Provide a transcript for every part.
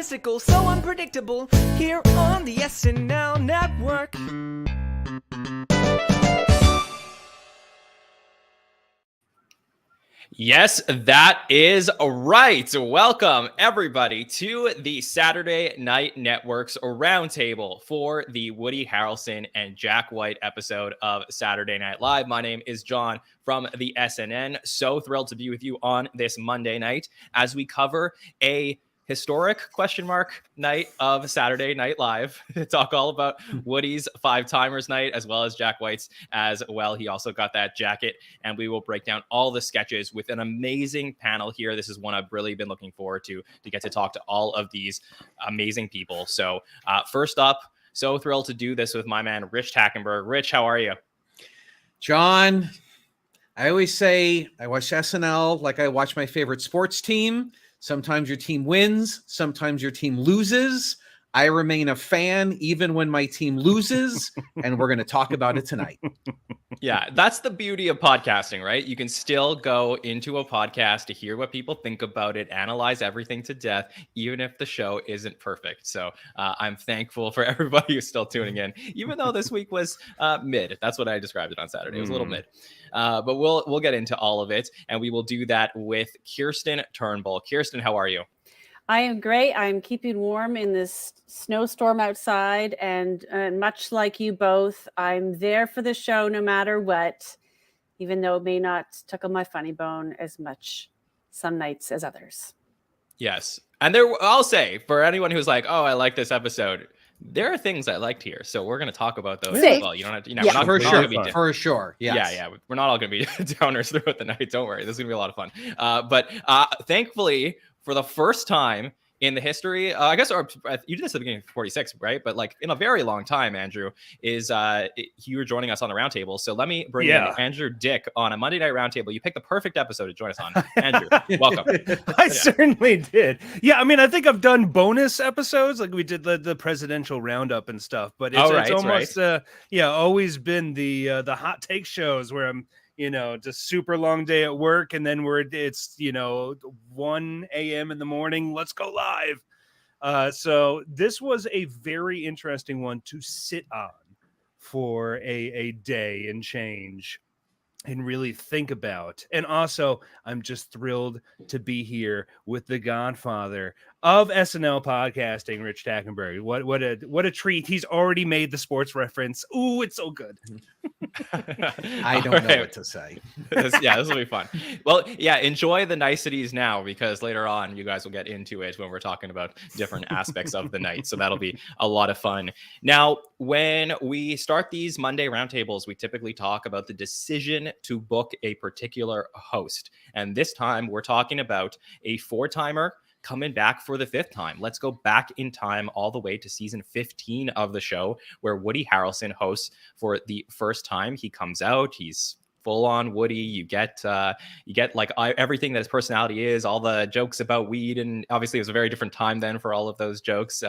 fantastical, so unpredictable, here on the SNL network. Yes, that is right. Welcome, everybody, to the Saturday Night Network's Roundtable for the Woody Harrelson and Jack White episode of Saturday Night Live. My name is John from the SNN. So thrilled to be with you on this Monday night as we cover a historic ? Night of Saturday Night Live. Talk all about Woody's five-timers night as well as Jack White's as well. He also got that jacket, and we will break down all the sketches with an amazing panel here. This is one I've really been looking forward to get to talk to all of these amazing people. So first up, so thrilled to do this with my man, Rich Tackenberg. Rich, how are you? John, I always say I watch SNL like I watch my favorite sports team. Sometimes your team wins, sometimes your team loses. I remain a fan even when my team loses, and we're going to talk about it tonight. Yeah, that's the beauty of podcasting, right? You can still go into a podcast to hear what people think about it, analyze everything to death, even if the show isn't perfect. So I'm thankful for everybody who's still tuning in, even though this week was mid. That's what I described it on Saturday. It was a little mid. But we'll get into all of it, and we will do that with Kirstin Turnbull. Kirstin, how are you? I am great. I'm keeping warm in this snowstorm outside, and much like you both, I'm there for the show no matter what, even though it may not tickle my funny bone as much some nights as others. Yes. And I'll say, for anyone who's like, oh, I like this episode, there are things I liked here. So we're going to talk about those as well. You don't have to, we're not for sure. Yes. Yeah. We're not all going to be downers throughout the night. Don't worry. This is going to be a lot of fun. But thankfully, for the first time in the history, I guess, or you did this at the beginning of 46, right? But like in a very long time, Andrew, you were joining us on the Roundtable. So let me bring in Andrew Dick on a Monday Night Roundtable. You picked the perfect episode to join us on. Andrew, welcome. I certainly did. Yeah, I mean, I think I've done bonus episodes, like we did the presidential roundup and stuff. But it's almost, always been the hot take shows where I'm, just super long day at work. And then it's 1 a.m. in the morning. Let's go live. So this was a very interesting one to sit on for a day and change and really think about. And also, I'm just thrilled to be here with the godfather of SNL podcasting, Rich Tackenberg. What a treat. He's already made the sports reference. Ooh, it's so good. I don't know what to say. This will be fun. Well, enjoy the niceties now, because later on you guys will get into it when we're talking about different aspects of the night. So that'll be a lot of fun. Now, when we start these Monday roundtables, we typically talk about the decision to book a particular host. And this time we're talking about a four-timer coming back for the fifth time. Let's go back in time all the way to season 15 of the show, where Woody Harrelson hosts for the first time. He comes out, he's full on Woody. You get like everything that his personality is, all the jokes about weed, and obviously it was a very different time then for all of those jokes.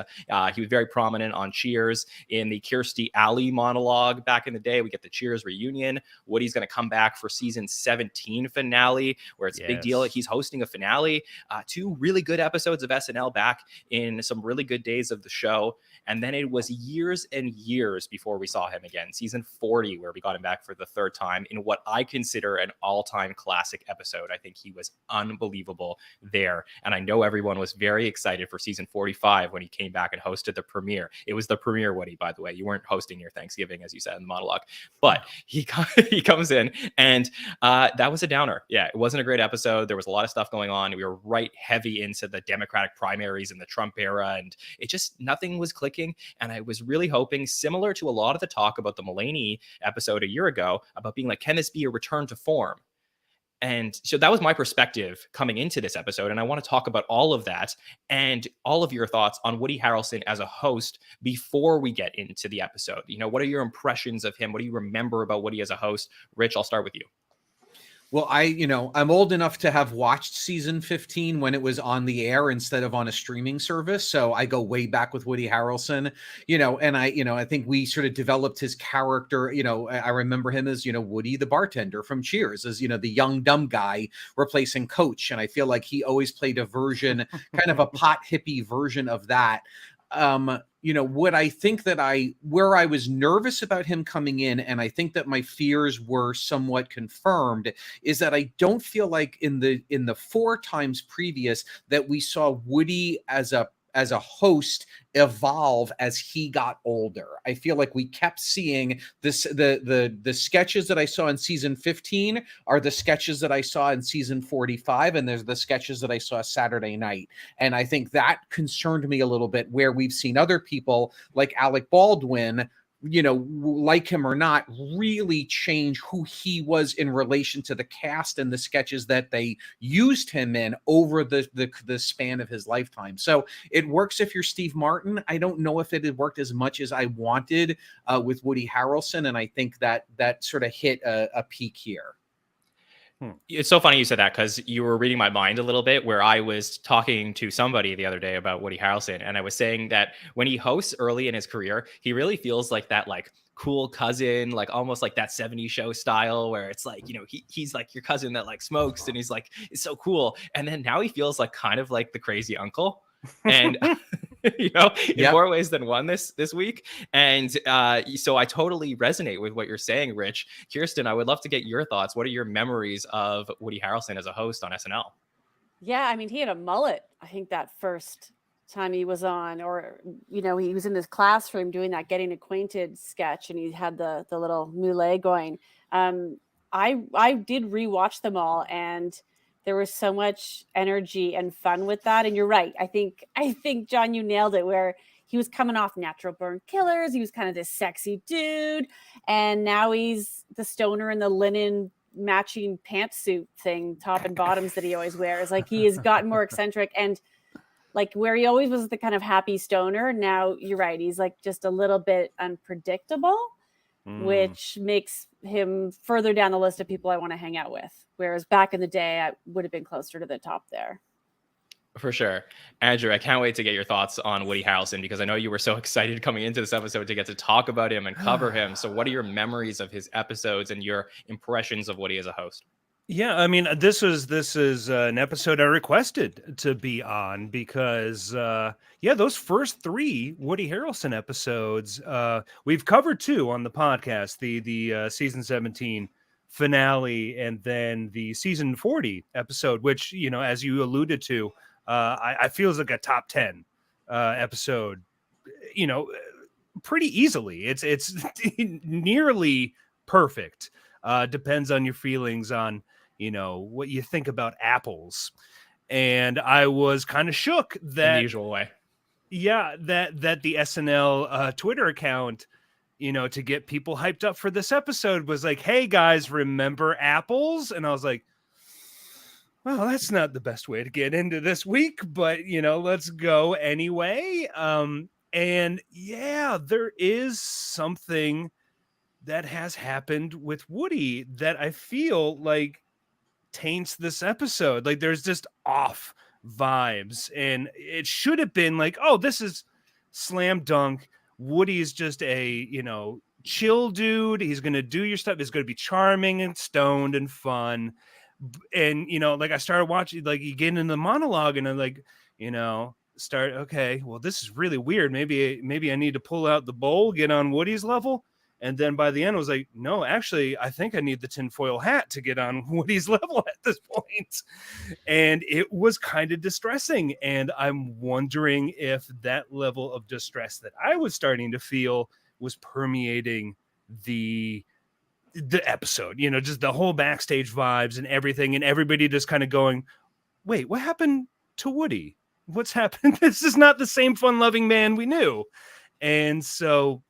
He was very prominent on Cheers in the Kirstie Alley monologue back in the day. We get the Cheers reunion. Woody's going to come back for season 17 finale, where it's a big deal. He's hosting a finale. 2 really good episodes of SNL back in some really good days of the show. And then it was years and years before we saw him again. Season 40, where we got him back for the third time in what I consider an all-time classic episode. I think he was unbelievable there. And I know everyone was very excited for season 45 when he came back and hosted the premiere. It was the premiere, Woody, by the way. You weren't hosting your Thanksgiving, as you said in the monologue. But he comes in, and that was a downer. Yeah, it wasn't a great episode. There was a lot of stuff going on. We were right heavy into the Democratic primaries and the Trump era, and it just, nothing was clicking. And I was really hoping, similar to a lot of the talk about the Mulaney episode a year ago, about being like, can this be a return to form? And so that was my perspective coming into this episode. And I want to talk about all of that and all of your thoughts on Woody Harrelson as a host before we get into the episode. What are your impressions of him? What do you remember about Woody as a host? Rich, I'll start with you. Well, I'm old enough to have watched season 15 when it was on the air instead of on a streaming service. So I go way back with Woody Harrelson, and I think we sort of developed his character. I remember him as, Woody, the bartender from Cheers, as, the young, dumb guy replacing Coach. And I feel like he always played a version, kind of a pot hippie version of that. What I think where I was nervous about him coming in, and I think that my fears were somewhat confirmed, is that I don't feel like in the 4 times previous that we saw Woody as a host evolve as he got older. I feel like we kept seeing this, the sketches that I saw in season 15 are the sketches that I saw in season 45, and there's the sketches that I saw Saturday night. And I think that concerned me a little bit, where we've seen other people like Alec Baldwin, like him or not, really change who he was in relation to the cast and the sketches that they used him in over the span of his lifetime. So it works if you're Steve Martin. I don't know if it had worked as much as I wanted with Woody Harrelson, and I think that sort of hit a peak here. It's so funny you said that, because you were reading my mind a little bit, where I was talking to somebody the other day about Woody Harrelson, and I was saying that when he hosts early in his career, he really feels like that cool cousin, almost like that 70s show style, where it's he's like your cousin that smokes, and he's it's so cool. And then now he feels kind of like the crazy uncle. And in more ways than one this week. And so I totally resonate with what you're saying, Rich. Kirstin, I would love to get your thoughts. What are your memories of Woody Harrelson as a host on SNL? Yeah, I mean, he had a mullet, I think, that first time he was on, or he was in this classroom doing that getting acquainted sketch, and he had the little mullet going. I did rewatch them all, and there was so much energy and fun with that. And you're right. I think, John, you nailed it, where he was coming off Natural Born Killers. He was kind of this sexy dude. And now he's the stoner in the linen matching pantsuit thing, top and bottoms, that he always wears. He has gotten more eccentric, and where he always was the kind of happy stoner. Now you're right. He's just a little bit unpredictable, which makes him further down the list of people I want to hang out with. Whereas back in the day, I would have been closer to the top there. For sure. Andrew, I can't wait to get your thoughts on Woody Harrelson, because I know you were so excited coming into this episode to get to talk about him and cover him. So what are your memories of his episodes and your impressions of Woody as a host? Yeah, I mean, this is an episode I requested to be on, because those first 3 Woody Harrelson episodes, we've covered 2 on the podcast, the season 17 finale, and then the season 40 episode, which, as you alluded to, I feel is like a top 10 episode, pretty easily. It's nearly perfect. Depends on your feelings on, what you think about apples. And I was kind of shook that, in the usual way. Yeah, that the SNL Twitter account, to get people hyped up for this episode, was like, hey guys, remember apples? And I was like, well, that's not the best way to get into this week, but let's go anyway. And yeah, there is something that has happened with Woody that I feel like taints this episode. There's just off vibes, and it should have been this is slam dunk. Woody is just a, chill dude. He's going to do your stuff. He's going to be charming and stoned and fun. And, I started watching, you get into the monologue, and I'm okay, well, this is really weird. Maybe I need to pull out the bowl, get on Woody's level. And then by the end, I was like, no, actually, I think I need the tinfoil hat to get on Woody's level at this point. And it was kind of distressing. And I'm wondering if that level of distress that I was starting to feel was permeating the episode, just the whole backstage vibes and everything. And everybody just kind of going, wait, what happened to Woody? What's happened? This is not the same fun-loving man we knew. And so...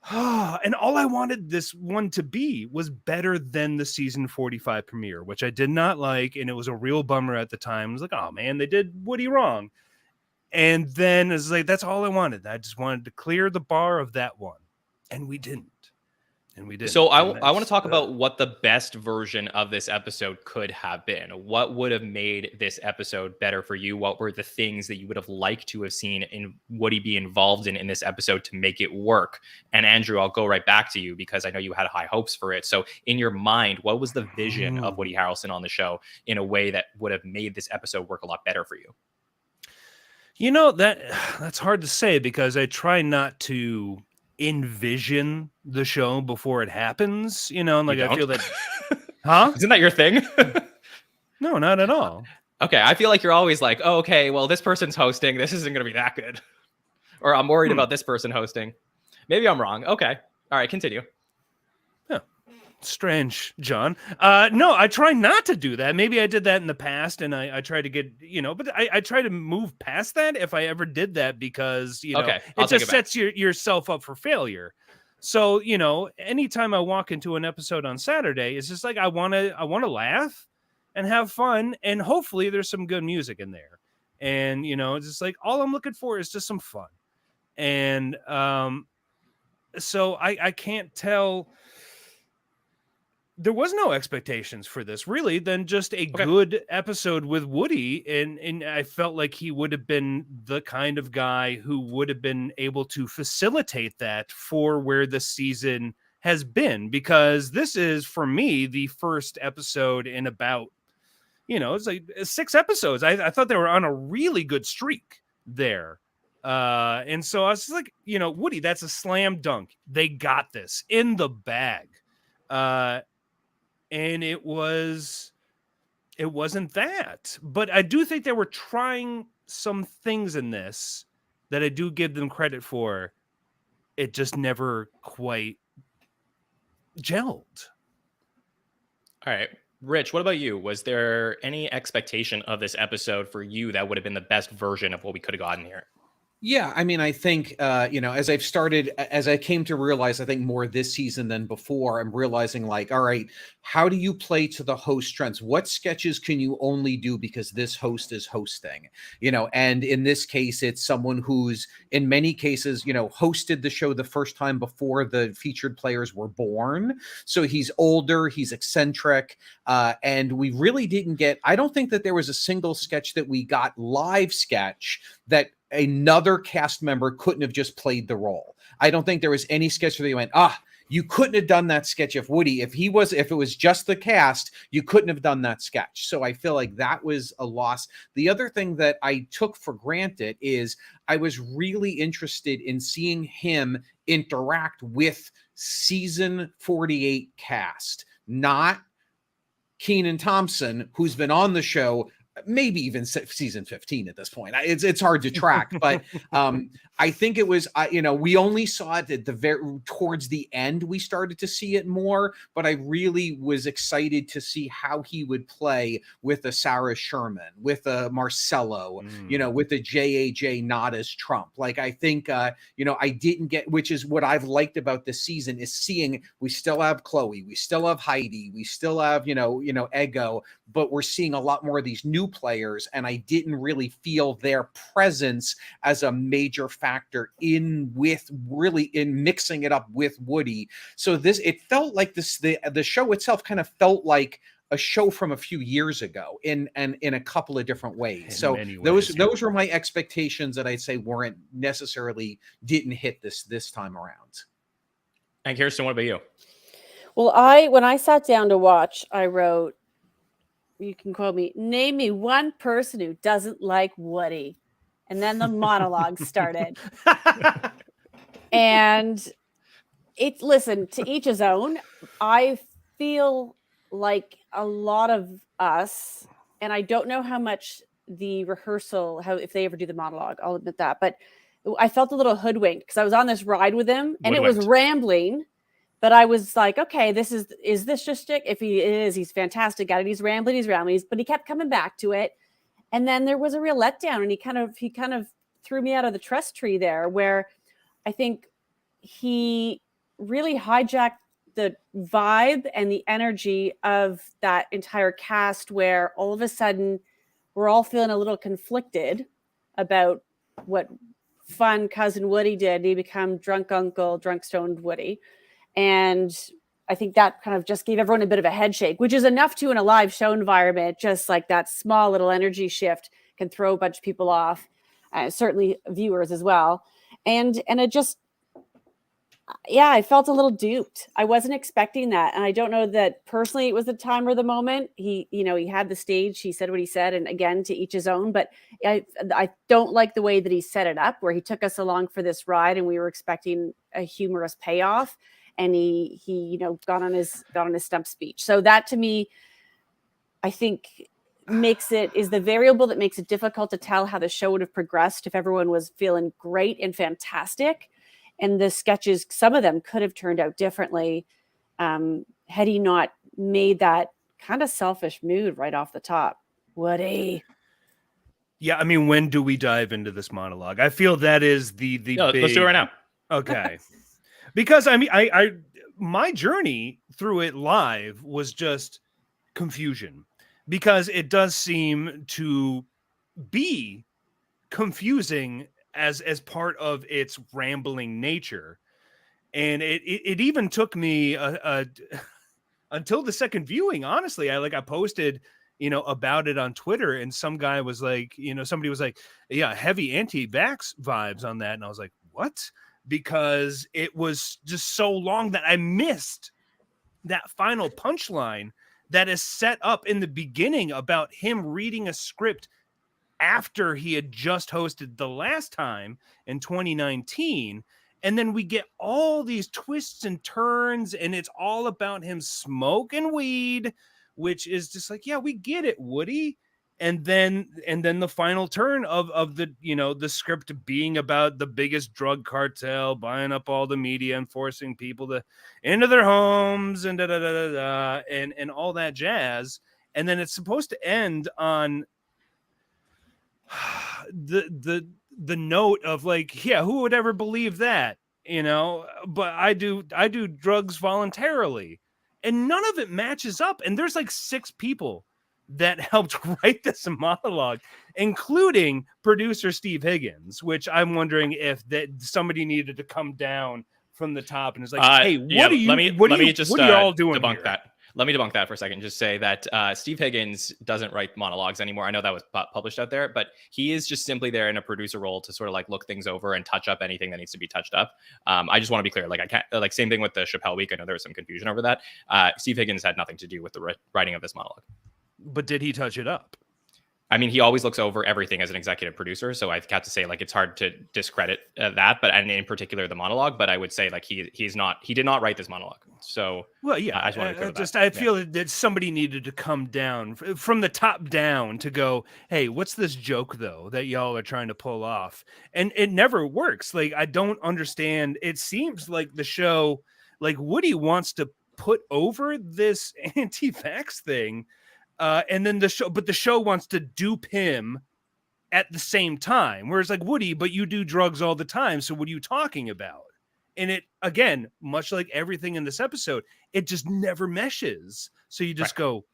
and all I wanted this one to be was better than the season 45 premiere, which I did not like. And it was a real bummer at the time. I was like, oh man, they did Woody wrong. And then it's that's all I wanted. I just wanted to clear the bar of that one. And we didn't. And we did. So I want to talk about what the best version of this episode could have been. What would have made this episode better for you? What were the things that you would have liked to have seen in Woody be involved in this episode to make it work? And Andrew, I'll go right back to you because I know you had high hopes for it. So in your mind, what was the vision of Woody Harrelson on the show in a way that would have made this episode work a lot better for you? You know, that's hard to say because I try not to envision the show before it happens, you know, and like I feel that Isn't that your thing? No, not at all. Okay, I feel like you're always like, oh, okay, well, this person's hosting, this isn't gonna be that good. Or I'm worried about this person hosting. Maybe I'm wrong. Okay. All right, continue. Strange, John. No, I try not to do that. Maybe I did that in the past and I try to get, you know, but I try to move past that if I ever did that because, you know, it just sets yourself up for failure. So, you know, anytime I walk into an episode on Saturday, it's just like I want to laugh and have fun and hopefully there's some good music in there. And, you know, it's just like all I'm looking for is just some fun. And so I can't tell. There was no expectations for this really than just a good episode with Woody. And I felt like he would have been the kind of guy who would have been able to facilitate that for where the season has been, because this is for me, the first episode in about, you know, it's like 6 episodes. I thought they were on a really good streak there. And so I was like, you know, Woody, that's a slam dunk. They got this in the bag. And it wasn't that, but I do think they were trying some things in this that I do give them credit for. It just never quite gelled. All right. Rich, what about you? Was there any expectation of this episode for you that would have been the best version of what we could have gotten here? Yeah, I mean, I think, you know, as I came to realize, I think more this season than before, I'm realizing like, all right, how do you play to the host strengths? What sketches can you only do because this host is hosting, you know? And in this case, it's someone who's in many cases, you know, hosted the show the first time before the featured players were born. So he's older, he's eccentric, and we really didn't get, I don't think that there was a single sketch that we got live sketch that another cast member couldn't have just played the role. I don't think there was any sketch where they went, you couldn't have done that sketch if Woody, if it was just the cast, you couldn't have done that sketch. So I feel like that was a loss. The other thing that I took for granted is I was really interested in seeing him interact with season 48 cast, not Kenan Thompson, who's been on the show maybe even season 15 at this point. It's hard to track, but I think it was, you know, we only saw it at the towards the end, we started to see it more, but I really was excited to see how he would play with a Sarah Sherman, with a Marcello, you know, with a JAJ not as Trump. Like, I think, you know, I didn't get, which is what I've liked about this season, is seeing we still have Chloe, we still have Heidi, we still have, you know, Ego, but we're seeing a lot more of these new players, and I didn't really feel their presence as a major factor in mixing it up with Woody. So it felt like the show itself kind of felt like a show from a few years ago in a couple of different ways. So those were my expectations that I'd say didn't hit this time around. And Kirstin, what about you? Well, when I sat down to watch, I wrote, you can quote me, name me one person who doesn't like Woody. And then the monologue started. And listen, to each his own. I feel like a lot of us, and I don't know how much the rehearsal, if they ever do the monologue, I'll admit that, but I felt a little hoodwinked because I was on this ride with him and it was rambling. But I was like, okay, is this just stick? If he is, he's fantastic at it. He's rambling, but he kept coming back to it. And then there was a real letdown, and he kind of threw me out of the trust tree there, where I think he really hijacked the vibe and the energy of that entire cast, where all of a sudden we're all feeling a little conflicted about what fun cousin Woody did. He became drunk uncle, drunk stoned Woody. And I think that kind of just gave everyone a bit of a head shake, which is enough to, in a live show environment, just like that small little energy shift can throw a bunch of people off, certainly viewers as well. And it just, yeah, I felt a little duped. I wasn't expecting that. And I don't know that personally it was the time or the moment. He had the stage, he said what he said, and again, to each his own. But I don't like the way that he set it up, where he took us along for this ride and we were expecting a humorous payoff. And he got on his stump speech. So that, to me, I think is the variable that makes it difficult to tell how the show would have progressed if everyone was feeling great and fantastic. And the sketches, some of them could have turned out differently had he not made that kind of selfish mood right off the top. Woody. Yeah, I mean, when do we dive into this monologue? I feel that is the big... Let's do it right now. Okay. Because I mean, I my journey through it live was just confusion, because it does seem to be confusing as part of its rambling nature, and it even took me until the second viewing. Honestly, I posted about it on Twitter, and some guy was like, somebody was like, yeah, heavy anti-vax vibes on that, and I was like, what? Because it was just so long that I missed that final punchline that is set up in the beginning about him reading a script after he had just hosted the last time in 2019. And then we get all these twists and turns, and it's all about him smoking weed, which is just like, yeah, we get it, Woody. And then the final turn of the the script being about the biggest drug cartel buying up all the media and forcing people into their homes and and all that jazz. And then it's supposed to end on the note of like, yeah, who would ever believe that? But I do drugs voluntarily, and none of it matches up. And there's like 6 people that helped write this monologue, including producer Steve Higgins, which I'm wondering if that somebody needed to come down from the top and is like, hey, what are you all doing debunk here? that. Let me debunk that for a second. Just say that Steve Higgins doesn't write monologues anymore. I know that was published out there, but he is just simply there in a producer role to sort of like look things over and touch up anything that needs to be touched up. I just want to be clear. Like, I can't, like, same thing with the Chappelle Week. I know there was some confusion over that. Steve Higgins had nothing to do with the writing of this monologue. But did he touch it up? I mean, he always looks over everything as an executive producer. So I have to say, like, it's hard to discredit that, and in particular the monologue. But I would say, like, he did not write this monologue. So, well, yeah, I just want to be clear about that. I feel that somebody needed to come down from the top down to go, hey, what's this joke though that y'all are trying to pull off? And it never works. Like, I don't understand. It seems like the show, like, Woody wants to put over this anti-vax thing. And then the show wants to dupe him at the same time. Whereas, like, Woody, but you do drugs all the time. So what are you talking about? And it, again, much like everything in this episode, it just never meshes. So you just go,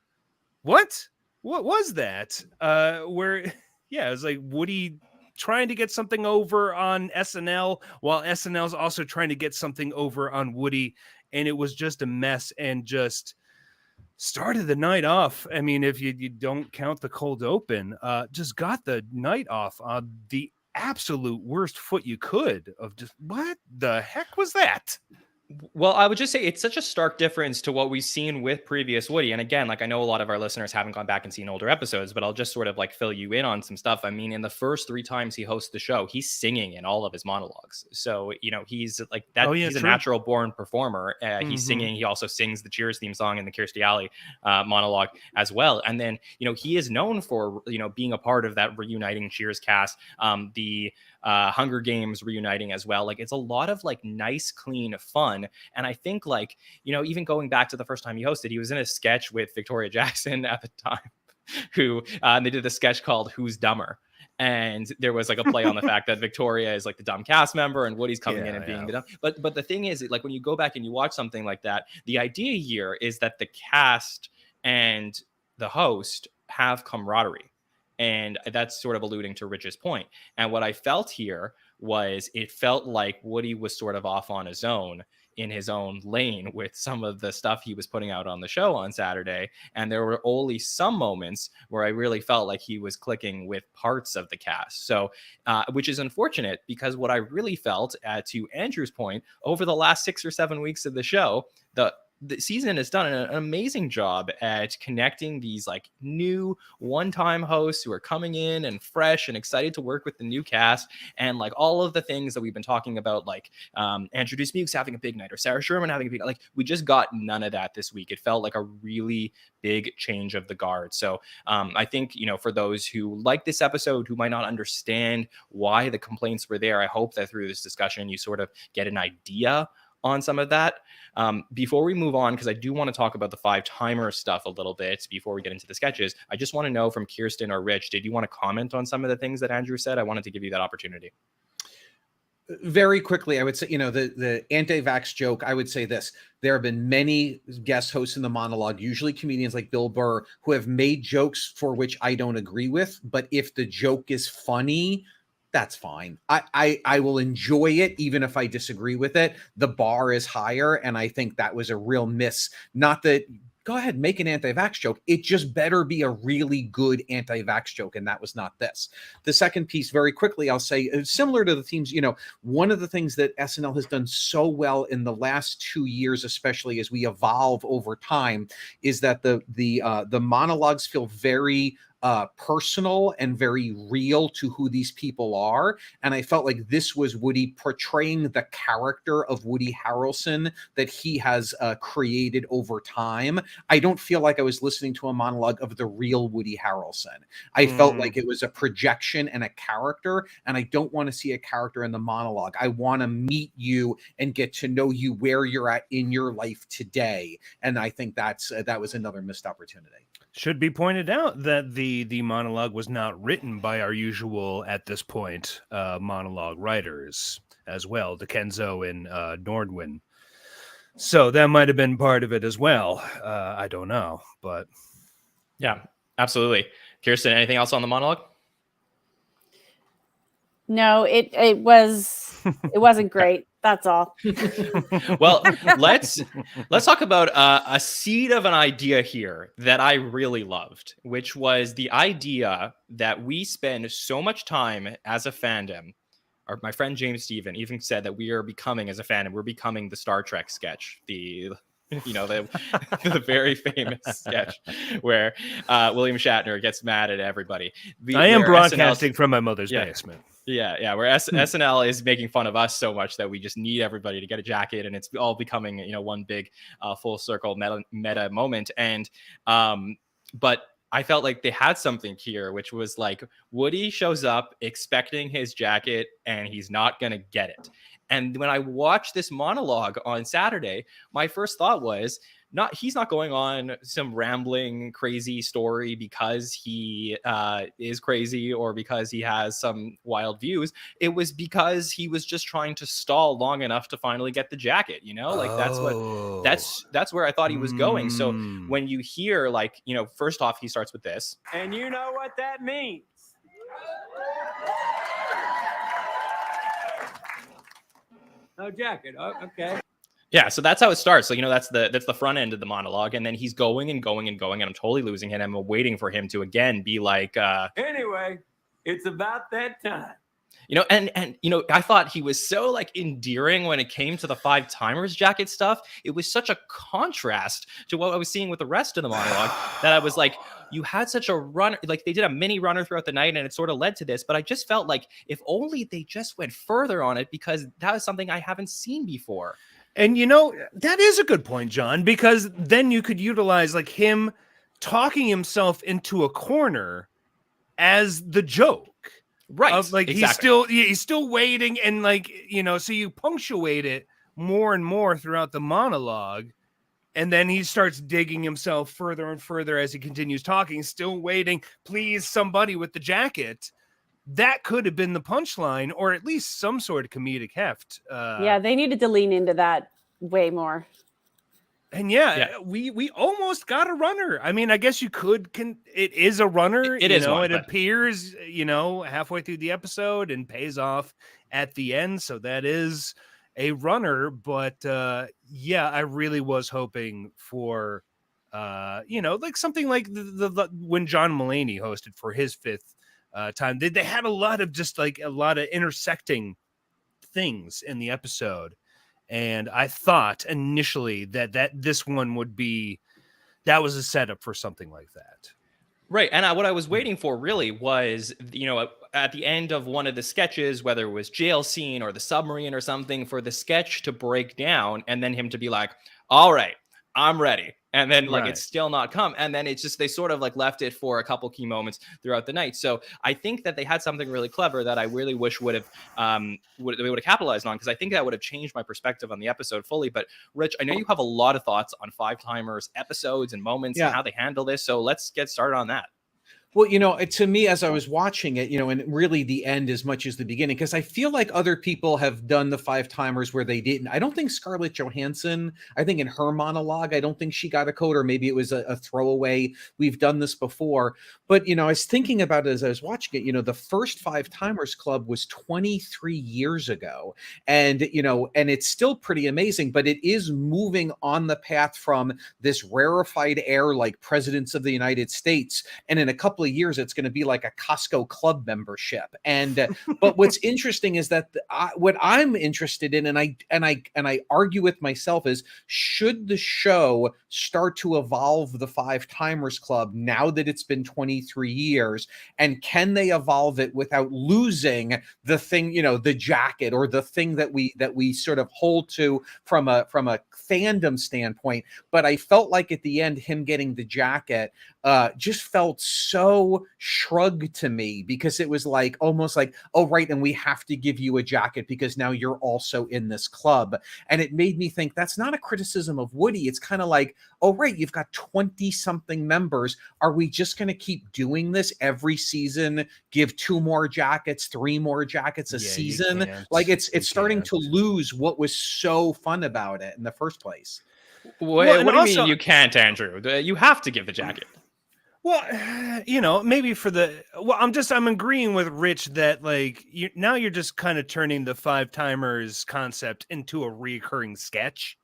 what was that? It was like Woody trying to get something over on SNL while SNL's also trying to get something over on Woody. And it was just a mess, and just started the night off. I mean, if you don't count the cold open, just got the night off on the absolute worst foot you could of just, what the heck was that? Well, I would just say it's such a stark difference to what we've seen with previous Woody. And again, like, I know a lot of our listeners haven't gone back and seen older episodes, but I'll just sort of like fill you in on some stuff. I mean, in the first 3 times he hosts the show, he's singing in all of his monologues. So, he's like that. He's a natural born performer. He's singing. He also sings the Cheers theme song in the Kirstie Alley monologue as well. And then, he is known for, being a part of that reuniting Cheers cast, the Hunger Games reuniting as well. Like, it's a lot of like nice, clean fun. And I think, like, even going back to the first time he hosted, he was in a sketch with Victoria Jackson at the time, who they did a sketch called Who's Dumber? And there was like a play on the fact that Victoria is like the dumb cast member and Woody's coming in and being the dumb. But the thing is, like, when you go back and you watch something like that, the idea here is that the cast and the host have camaraderie. And that's sort of alluding to Rich's point. And what I felt here was, it felt like Woody was sort of off on his own. in his own lane with some of the stuff he was putting out on the show on Saturday. And there were only some moments where I really felt like he was clicking with parts of the cast. So, which is unfortunate, because what I really felt, to Andrew's point, over the last 6 or 7 weeks of the show, the season has done an amazing job at connecting these like new one-time hosts who are coming in and fresh and excited to work with the new cast, and like all of the things that we've been talking about, like Andrew Dismukes having a big night or Sarah Sherman having a big night. Like, we just got none of that this week. It felt like a really big change of the guard. So I think, for those who like this episode, who might not understand why the complaints were there, I hope that through this discussion you sort of get an idea on some of that. Before we move on, because I do want to talk about the 5-timer stuff a little bit before we get into the sketches, I just want to know from Kirstin or Rich, did you want to comment on some of the things that Andrew said? I wanted to give you that opportunity. Very quickly, I would say, the anti-vax joke, I would say this. There have been many guest hosts in the monologue, usually comedians like Bill Burr, who have made jokes for which I don't agree with. But if the joke is funny, that's fine. I will enjoy it even if I disagree with it. The bar is higher, and I think that was a real miss. Not that, go ahead, make an anti-vax joke. It just better be a really good anti-vax joke, and that was not this. The second piece, very quickly, I'll say, similar to the themes, one of the things that SNL has done so well in the last 2 years, especially as we evolve over time, is that the monologues feel very personal and very real to who these people are. And I felt like this was Woody portraying the character of Woody Harrelson that he has created over time. I don't feel like I was listening to a monologue of the real Woody Harrelson. I felt like it was a projection and a character, and I don't want to see a character in the monologue. I want to meet you and get to know you where you're at in your life today. And I think that was another missed opportunity. Should be pointed out that the monologue was not written by our usual, at this point, monologue writers as well, DeKenzo and Nordwin. So that might have been part of it as well. I don't know, but yeah, absolutely. Kirstin, anything else on the monologue? No, it wasn't great. That's all. Well, let's talk about a seed of an idea here that I really loved, which was the idea that we spend so much time as a fandom. Or my friend James Stephen even said that we are becoming, as a fandom, we're becoming the Star Trek sketch, the very famous sketch where William Shatner gets mad at everybody. I am broadcasting from my mother's basement. Yeah. Where SNL is making fun of us so much that we just need everybody to get a jacket, and it's all becoming, one big full circle meta moment. And but I felt like they had something here, which was like Woody shows up expecting his jacket, and he's not gonna get it. And when I watched this monologue on Saturday, my first thought was, he's not going on some rambling, crazy story because he is crazy or because he has some wild views. It was because he was just trying to stall long enough to finally get the jacket, that's where I thought he was going. So when you hear, first off, he starts with this. And you know what that means. No jacket. Oh, okay. Yeah, so that's how it starts. So, that's the front end of the monologue. And then he's going and going and going, and I'm totally losing him. I'm waiting for him to again be like, anyway, it's about that time. I thought he was so endearing when it came to the 5-timers jacket stuff. It was such a contrast to what I was seeing with the rest of the monologue that I was like, you had such a run, they did a mini runner throughout the night, and it sort of led to this. But I just felt like if only they just went further on it, because that was something I haven't seen before. And that is a good point, John, because then you could utilize him talking himself into a corner as the joke. Right. Exactly. he's still waiting, and so you punctuate it more and more throughout the monologue, and then he starts digging himself further and further as he continues talking, still waiting. Please, somebody with the jacket. That could have been the punchline, or at least some sort of comedic heft. Yeah, they needed to lean into that way more. And we almost got a runner. I mean, I guess you could. It is a runner. It is. It appears, halfway through the episode and pays off at the end. So that is a runner, but yeah, I really was hoping for like something like the when John Mulaney hosted for his 5th time. They had a lot of intersecting things in the episode, and I thought initially that this one would be that was a setup for something like that. Right. And what I was waiting for really was, at the end of one of the sketches, whether it was jail scene or the submarine or something, for the sketch to break down and then him to be like, all right, I'm ready. And then it's still not come. And then it's just, they sort of left it for a couple key moments throughout the night. So I think that they had something really clever that I really wish would have capitalized on, because I think that would have changed my perspective on the episode fully. But Rich, I know you have a lot of thoughts on Five Timers episodes and moments and how they handle this. So let's get started on that. Well, to me, as I was watching it, and really the end as much as the beginning, because I feel like other people have done the Five Timers where they didn't. I don't think Scarlett Johansson, I think in her monologue, I don't think she got a code, or maybe it was a throwaway. We've done this before. But, I was thinking about it as I was watching it, the first Five Timers Club was 23 years ago. And, and it's still pretty amazing, but it is moving on the path from this rarefied air, like Presidents of the United States. And in a couple of years, it's going to be like a Costco club membership. And but what's interesting is that what I'm interested in, and I argue with myself, is should the show start to evolve the Five Timers Club now that it's been 23 years, and can they evolve it without losing the thing, the jacket, or the thing that we sort of hold to from a fandom standpoint. But I felt like at the end, him getting the jacket just felt so shrugged to me, because it was almost like, oh, right, and we have to give you a jacket because now you're also in this club. And it made me think that's not a criticism of Woody. It's kind of like, oh, right, you've got 20 something members. Are we just going to keep doing this every season? Give 2 more jackets, 3 more jackets a season? It's starting to lose what was so fun about it in the first place. What do you mean you can't, Andrew? You have to give the jacket. Well, maybe I'm agreeing with Rich that now you're just kind of turning the Five Timers concept into a recurring sketch,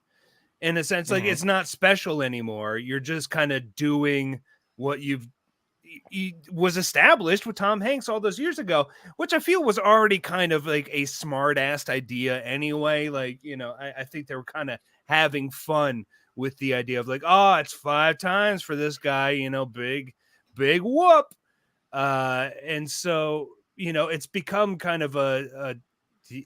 in a sense. It's not special anymore. You're just kind of doing what was established with Tom Hanks all those years ago, which I feel was already kind of like a smart ass idea anyway. I think they were kind of having fun with the idea of it's 5 times for this guy, big whoop. And so, it's become kind of a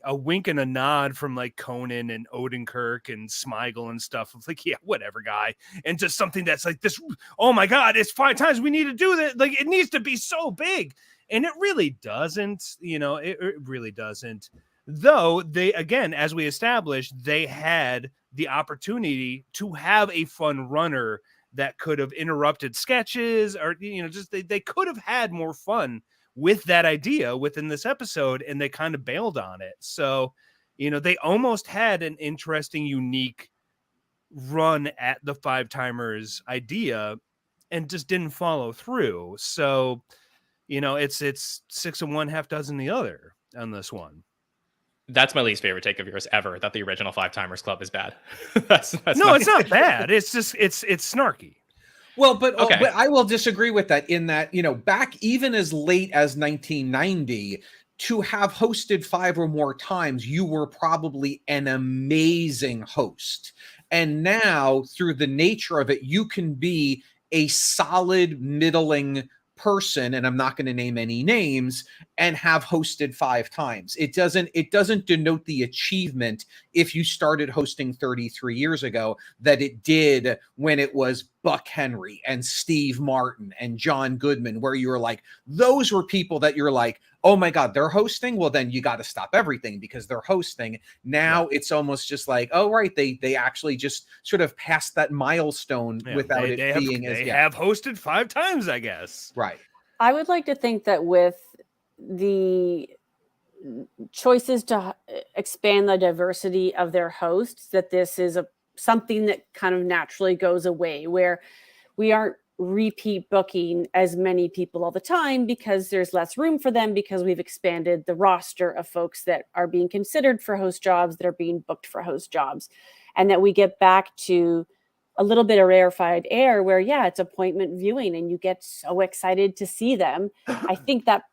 wink and a nod from Conan and Odenkirk and Smigel and stuff. It's yeah, whatever, guy. And just something that's this, oh my God, it's 5 times. We need to do that. It needs to be so big. And it really doesn't, it really doesn't. Though they, again, as we established, they had the opportunity to have a fun runner that could have interrupted sketches, or just they could have had more fun with that idea within this episode, and they kind of bailed on it. So they almost had an interesting, unique run at the Five Timers idea and just didn't follow through. So it's 6 of one, half dozen the other on this one. That's my least favorite take of yours ever, that the original Five Timers Club is bad. It's not bad. It's just, it's snarky. Well, but I will disagree with that, in that, back even as late as 1990, to have hosted 5 or more times, you were probably an amazing host. And now, through the nature of it, you can be a solid middling person, and I'm not going to name any names, and have hosted 5 times. It doesn't denote the achievement if you started hosting 33 years ago that it did when it was Buck Henry and Steve Martin and John Goodman, where you were those were people that you're oh my God, they're hosting? Well, then you got to stop everything because they're hosting. Now It's almost just oh, right, they actually just sort of passed that milestone without it being They have hosted 5 times, I guess. Right. I would like to think that with the choices to expand the diversity of their hosts, that this is something that kind of naturally goes away, where we aren't repeat booking as many people all the time because there's less room for them, because we've expanded the roster of folks that are being considered for host jobs, that are being booked for host jobs, and that we get back to a little bit of rarefied air where, yeah, it's appointment viewing and you get so excited to see them. I think that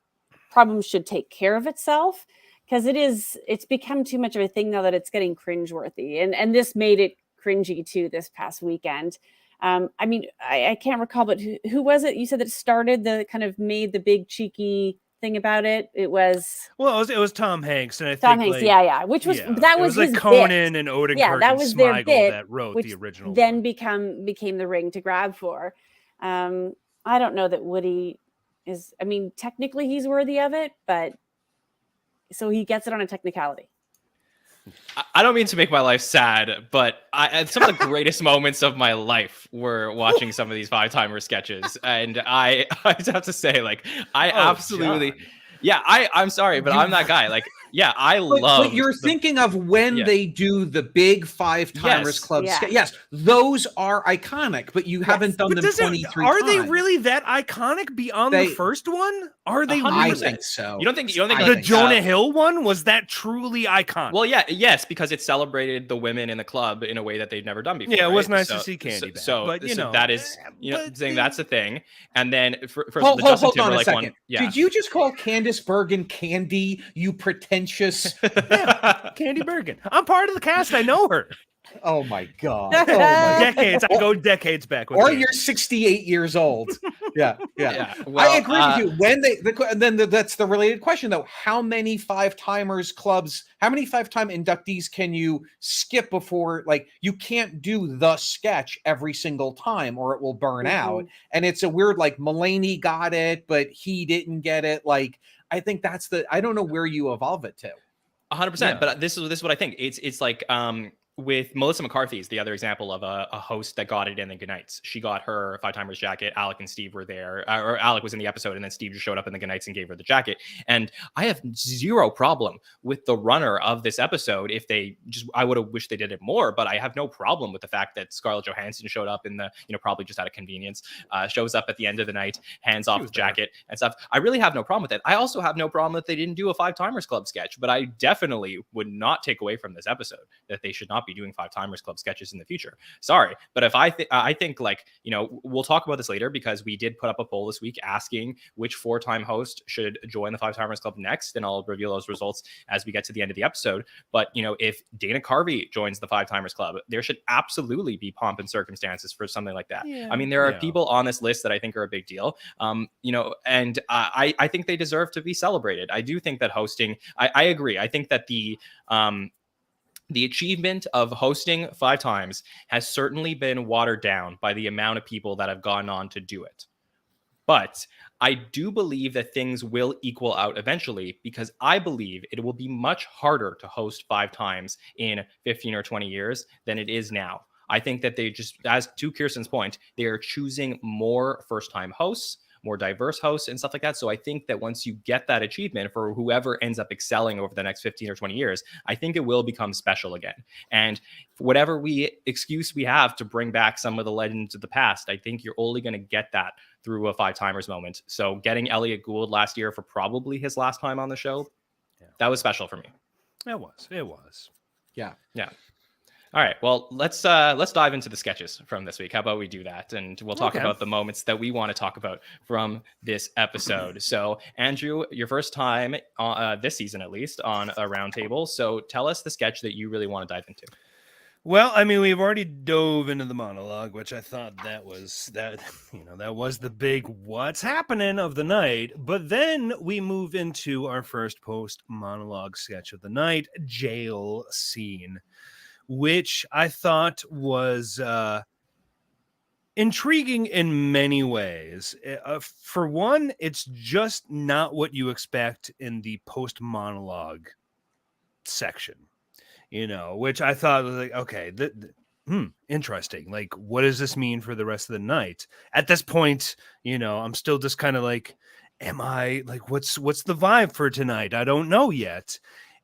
problem should take care of itself, because it's become too much of a thing now that it's getting cringeworthy. And this made it cringy too this past weekend. I mean, I can't recall, but who was it? You said that started the kind of made the big cheeky thing about it. It was Tom Hanks, and I Tom think Hanks, yeah, which was that was like his Conan bit. and Odenkirk, yeah, that was their Smigel bit, that wrote which the original. Then one. became the ring to grab for. I don't know that Woody is. I mean, technically he's worthy of it, but so he gets it on a technicality. I don't mean to make my life sad, but some of the greatest moments of my life were watching some of these five-timer sketches. And I have to say, like, absolutely... John. Yeah, I'm sorry, but I'm that guy. Like, yeah, I love. But you're thinking of when they do the big five-timers club. Yes, those are iconic, but you haven't done them 23 Are times. they really that iconic beyond the first one? Are they? I think so. You don't think the Jonah Hill one was that truly iconic? Well, yes, because it celebrated the women in the club in a way that they'd never done before. Yeah, it was nice to see Candy back. But that is, saying that's the thing. And then for hold the Justin on a Timberlake second. one, Did you just call Candice Bergen Candy? You pretentious. Candy Bergen. I'm part of the cast. I know her. Oh my god! Decades. I go decades back. Or you're 68 years old. Yeah. Well, I agree with you. When that's the related question though. How many five-timers clubs? How many five-time inductees can you skip before? Like, you can't do the sketch every single time, or it will burn out. And it's a weird, like, Mulaney got it, but he didn't get it. Like, I think that's I don't know where you evolve it to. 100%. But this is what I think. It's like with Melissa McCarthy is the other example of a host that got it in the Goodnights. She got her five-timers jacket. Alec and Steve were there, or Alec was in the episode, and then Steve just showed up in the Goodnights and gave her the jacket. And I have zero problem with the runner of this episode. If they I would have wished they did it more, but I have no problem with the fact that Scarlett Johansson showed up in the, probably just out of convenience, shows up at the end of the night, hands off the jacket and stuff. I really have no problem with it. I also have no problem that they didn't do a Five-Timers Club sketch, but I definitely would not take away from this episode that they should not be doing Five-Timers Club sketches in the future. Sorry, but if I think like, we'll talk about this later, because we did put up a poll this week asking which four-time host should join the Five-Timers Club next, and I'll reveal those results as we get to the end of the episode. But if Dana Carvey joins the Five-Timers Club, there should absolutely be pomp and circumstances for something like that. I mean, there are people on this list that I think are a big deal, and I think they deserve to be celebrated. I do think that hosting, I agree. I think that the achievement of hosting 5 times has certainly been watered down by the amount of people that have gone on to do it. But I do believe that things will equal out eventually, because I believe it will be much harder to host 5 times in 15 or 20 years than it is now. I think that they just, as to Kirstin's point, they are choosing more first-time hosts, more diverse hosts and stuff like that. So I think that once you get that achievement for whoever ends up excelling over the next 15 or 20 years, I think it will become special again. And whatever excuse we have to bring back some of the legends of the past, I think you're only going to get that through a Five-Timers moment. So getting Elliot Gould last year for probably his last time on the show, that was special for me. It was. Yeah. All right, well, let's dive into the sketches from this week. How about we do that? And we'll talk about the moments that we want to talk about from this episode. So, Andrew, your first time this season, at least, on a Roundtable. So tell us the sketch that you really want to dive into. Well, I mean, we've already dove into the monologue, which I thought that was the big what's happening of the night. But then we move into our first post monologue sketch of the night, jail scene, which I thought was intriguing in many ways. For one, it's just not what you expect in the post-monologue section, which I thought was like, okay, interesting. Like, what does this mean for the rest of the night? At this point, I'm still just kind of like, am I like, what's the vibe for tonight? I don't know yet.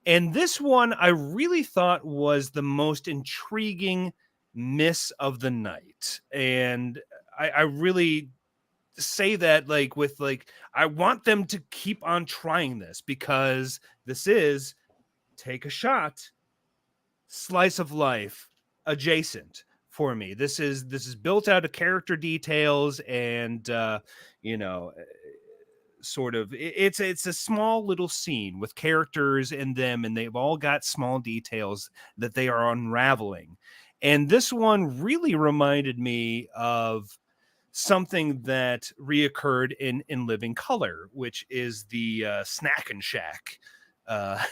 And this one I really thought was the most intriguing miss of the night. And I really say that like with like, I want them to keep on trying this, because this is take a shot, slice of life adjacent for me. This is built out of character details and you know, sort of it's a small little scene with characters in them, and they've all got small details that they are unraveling. And this one really reminded me of something that reoccurred in Living Color, which is the Snack and Shack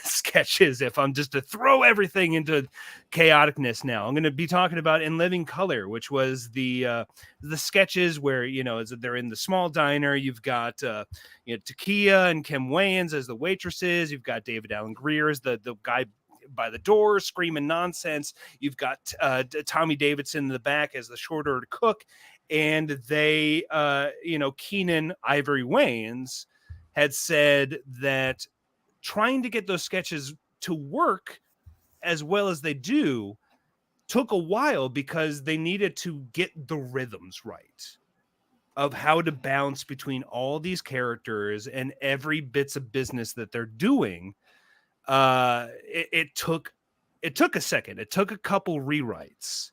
sketches. If I'm just to throw everything into chaoticness now, I'm going to be talking about In Living Color, which was the sketches where, you know, they're in the small diner. You've got you know, Takia and Kim Wayans as the waitresses. You've got David Allen Greer as the guy by the door screaming nonsense. You've got Tommy Davidson in the back as the short order cook. And they, you know, Keenan Ivory Wayans had said that trying to get those sketches to work as well as they do took a while, because they needed to get the rhythms right of how to bounce between all these characters and every bits of business that they're doing. It took a second. It took a couple rewrites.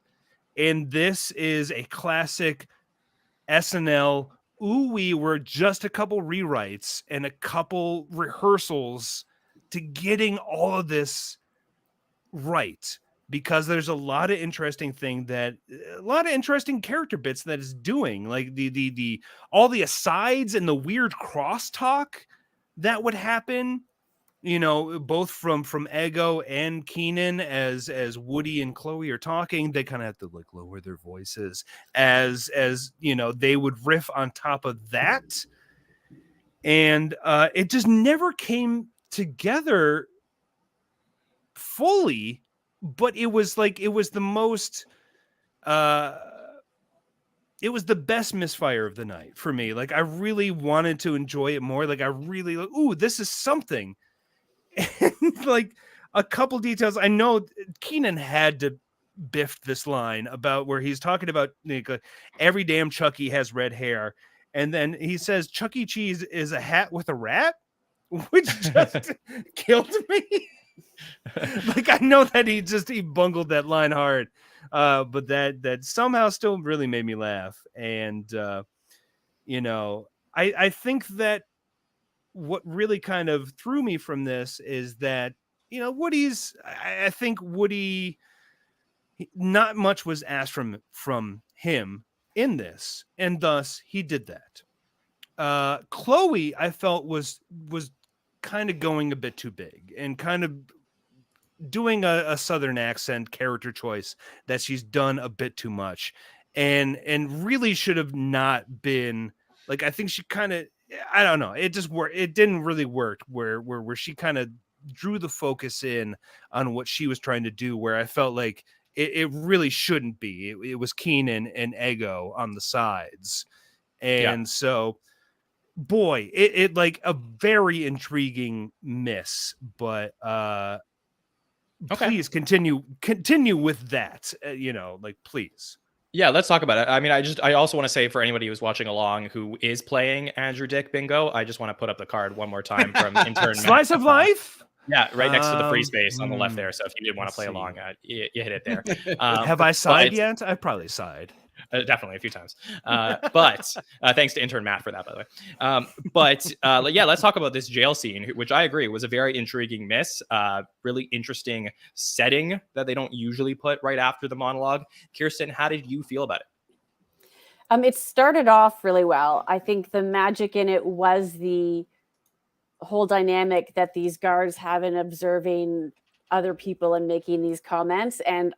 And this is a classic SNL. Ooh, we were just a couple rewrites and a couple rehearsals to getting all of this right, because there's a lot of interesting character bits that is doing, like the all the asides and the weird crosstalk that would happen, you know, both from Ego and Keenan as Woody and Chloe are talking. They kind of have to like lower their voices as you know, they would riff on top of that. And it just never came together fully, but it was like, it was the most it was the best misfire of the night for me. Like, I really wanted to enjoy it more. Like, I really, ooh, this is something. And like a couple details, I know Keenan had to biff this line about where he's talking about like, every damn Chucky has red hair, and then he says Chuck E. Cheese is a hat with a rat, which just killed me. Like, I know that he bungled that line hard, but that somehow still really made me laugh. And you know, I think that what really kind of threw me from this is that, you know, I think Woody, not much was asked from him in this, and thus he did that. Chloe, I felt was kind of going a bit too big and kind of doing a Southern accent character choice that she's done a bit too much, and really should have not been. Like, I think she kind of, I don't know. It just worked. It didn't really work where she kind of drew the focus in on what she was trying to do, where I felt like it really shouldn't be. It was Keenan and Ego on the sides. And so, boy, it like a very intriguing miss, but please continue with that. You know, like, please. Yeah, let's talk about it. I mean, I also want to say, for anybody who's watching along who is playing Andrew Dick Bingo, I just want to put up the card one more time from intern Slice of Life. Yeah, right next to the free space on the left there. So if you did want to play along, you hit it there. Have I sighed yet? I've probably sighed. Definitely a few times. But thanks to intern Matt for that, by the way. But yeah, let's talk about this jail scene, which I agree was a very intriguing miss. Really interesting setting that they don't usually put right after the monologue. Kirstin, how did you feel about it? It started off really well. I think the magic in it was the whole dynamic that these guards have in observing other people and making these comments. And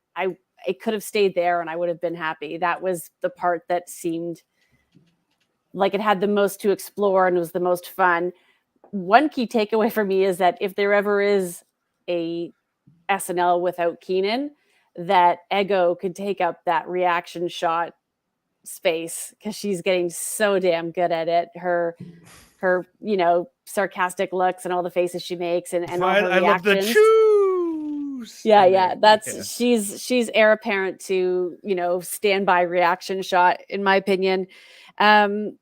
it could have stayed there and I would have been happy. That was the part that seemed like it had the most to explore and was the most fun. One key takeaway for me is that if there ever is a SNL without Keenan, that Ego could take up that reaction shot space, because she's getting so damn good at it. Her you know, sarcastic looks and all the faces she makes and all her reactions. I love the choo. Bruce. Yeah. That's she's heir apparent to, standby reaction shot, in my opinion. The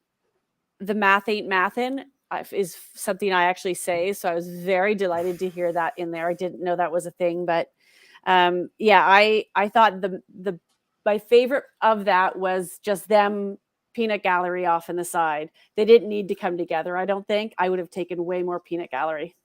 math ain't mathin' is something I actually say. So I was very delighted to hear that in there. I didn't know that was a thing, but I thought my favorite of that was just them peanut gallery off in the side. They didn't need to come together. I don't think. I would have taken way more peanut gallery.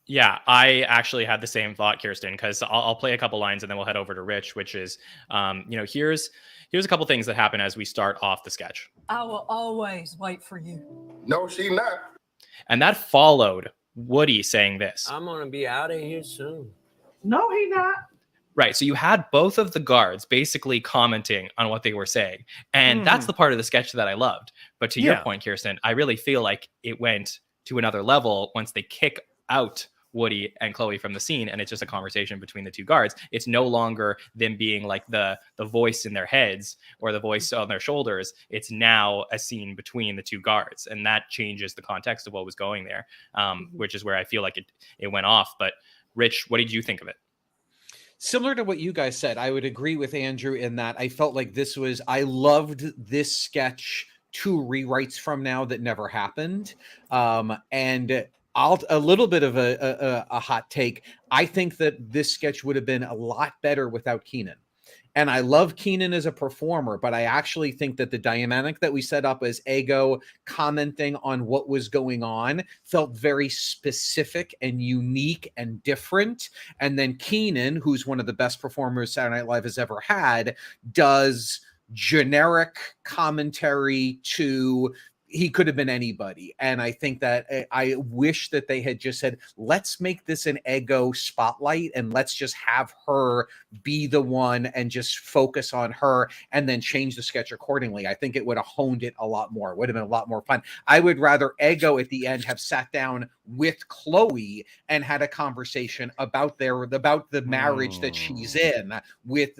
Yeah, I actually had the same thought, Kirstin, because I'll play a couple lines and then we'll head over to Rich, which is, here's a couple things that happen as we start off the sketch. I will always wait for you. No, she not. And that followed Woody saying this. I'm going to be out of here soon. No, he not. Right. So you had both of the guards basically commenting on what they were saying. And that's the part of the sketch that I loved. But to your point, Kirstin, I really feel like it went to another level once they kick out Woody and Chloe from the scene, and it's just a conversation between the two guards. It's no longer them being like the voice in their heads or the voice on their shoulders. It's now a scene between the two guards, and that changes the context of what was going there, which is where I feel like it went off. But Rich, what did you think of it? Similar to what you guys said, I would agree with Andrew in that I felt like I loved this sketch 2 rewrites from now that never happened. And a little bit of a hot take. I think that this sketch would have been a lot better without Kenan. And I love Kenan as a performer, but I actually think that the dynamic that we set up as Ego commenting on what was going on felt very specific and unique and different. And then Kenan, who's one of the best performers Saturday Night Live has ever had, does generic commentary to he could have been anybody. And I think that I wish that they had just said, let's make this an Ego spotlight and let's just have her be the one and just focus on her and then change the sketch accordingly. I think it would have honed it a lot more. It would have been a lot more fun. I would rather Ego at the end have sat down with Chloe and had a conversation about the marriage that she's in with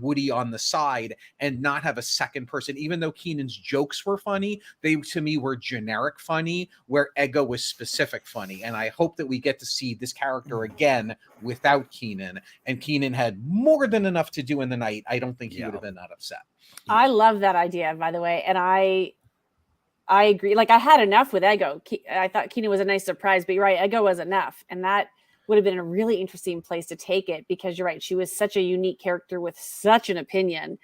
Woody on the side, and not have a second person. Even though Kenan's jokes were funny, they to me were generic funny, where Ego was specific funny. And I hope that we get to see this character again without Kenan. And Kenan had more than enough to do in the night. I don't think he would have been that upset. I love that idea, by the way, and I agree. Like, I had enough with Ego. I thought Kenan was a nice surprise, but you're right, Ego was enough. And that would have been a really interesting place to take it, because you're right, she was such a unique character with such an opinion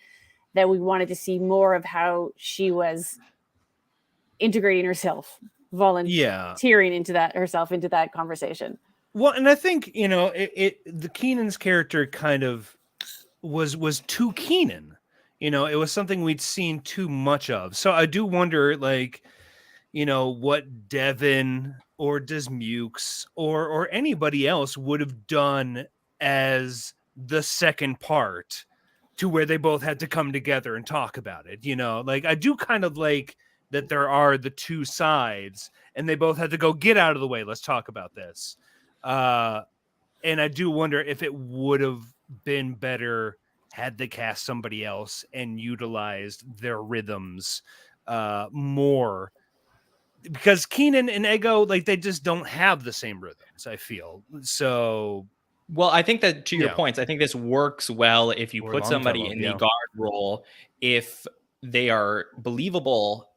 that we wanted to see more of how she was integrating herself, volunteering into that conversation. Well, and I think, the Kenan's character kind of was too Kenan. It was something we'd seen too much of. So I do wonder, what Devin or Desmukes or anybody else would have done as the second part, to where they both had to come together and talk about it. I do kind of like that there are the two sides and they both had to go, get out of the way, let's talk about this. And I do wonder if it would have been better had they cast somebody else and utilized their rhythms more, because Kenan and Ego, they just don't have the same rhythms, I feel. So, well, I think that to your points, I think this works well if you put somebody in the guard role, if they are believable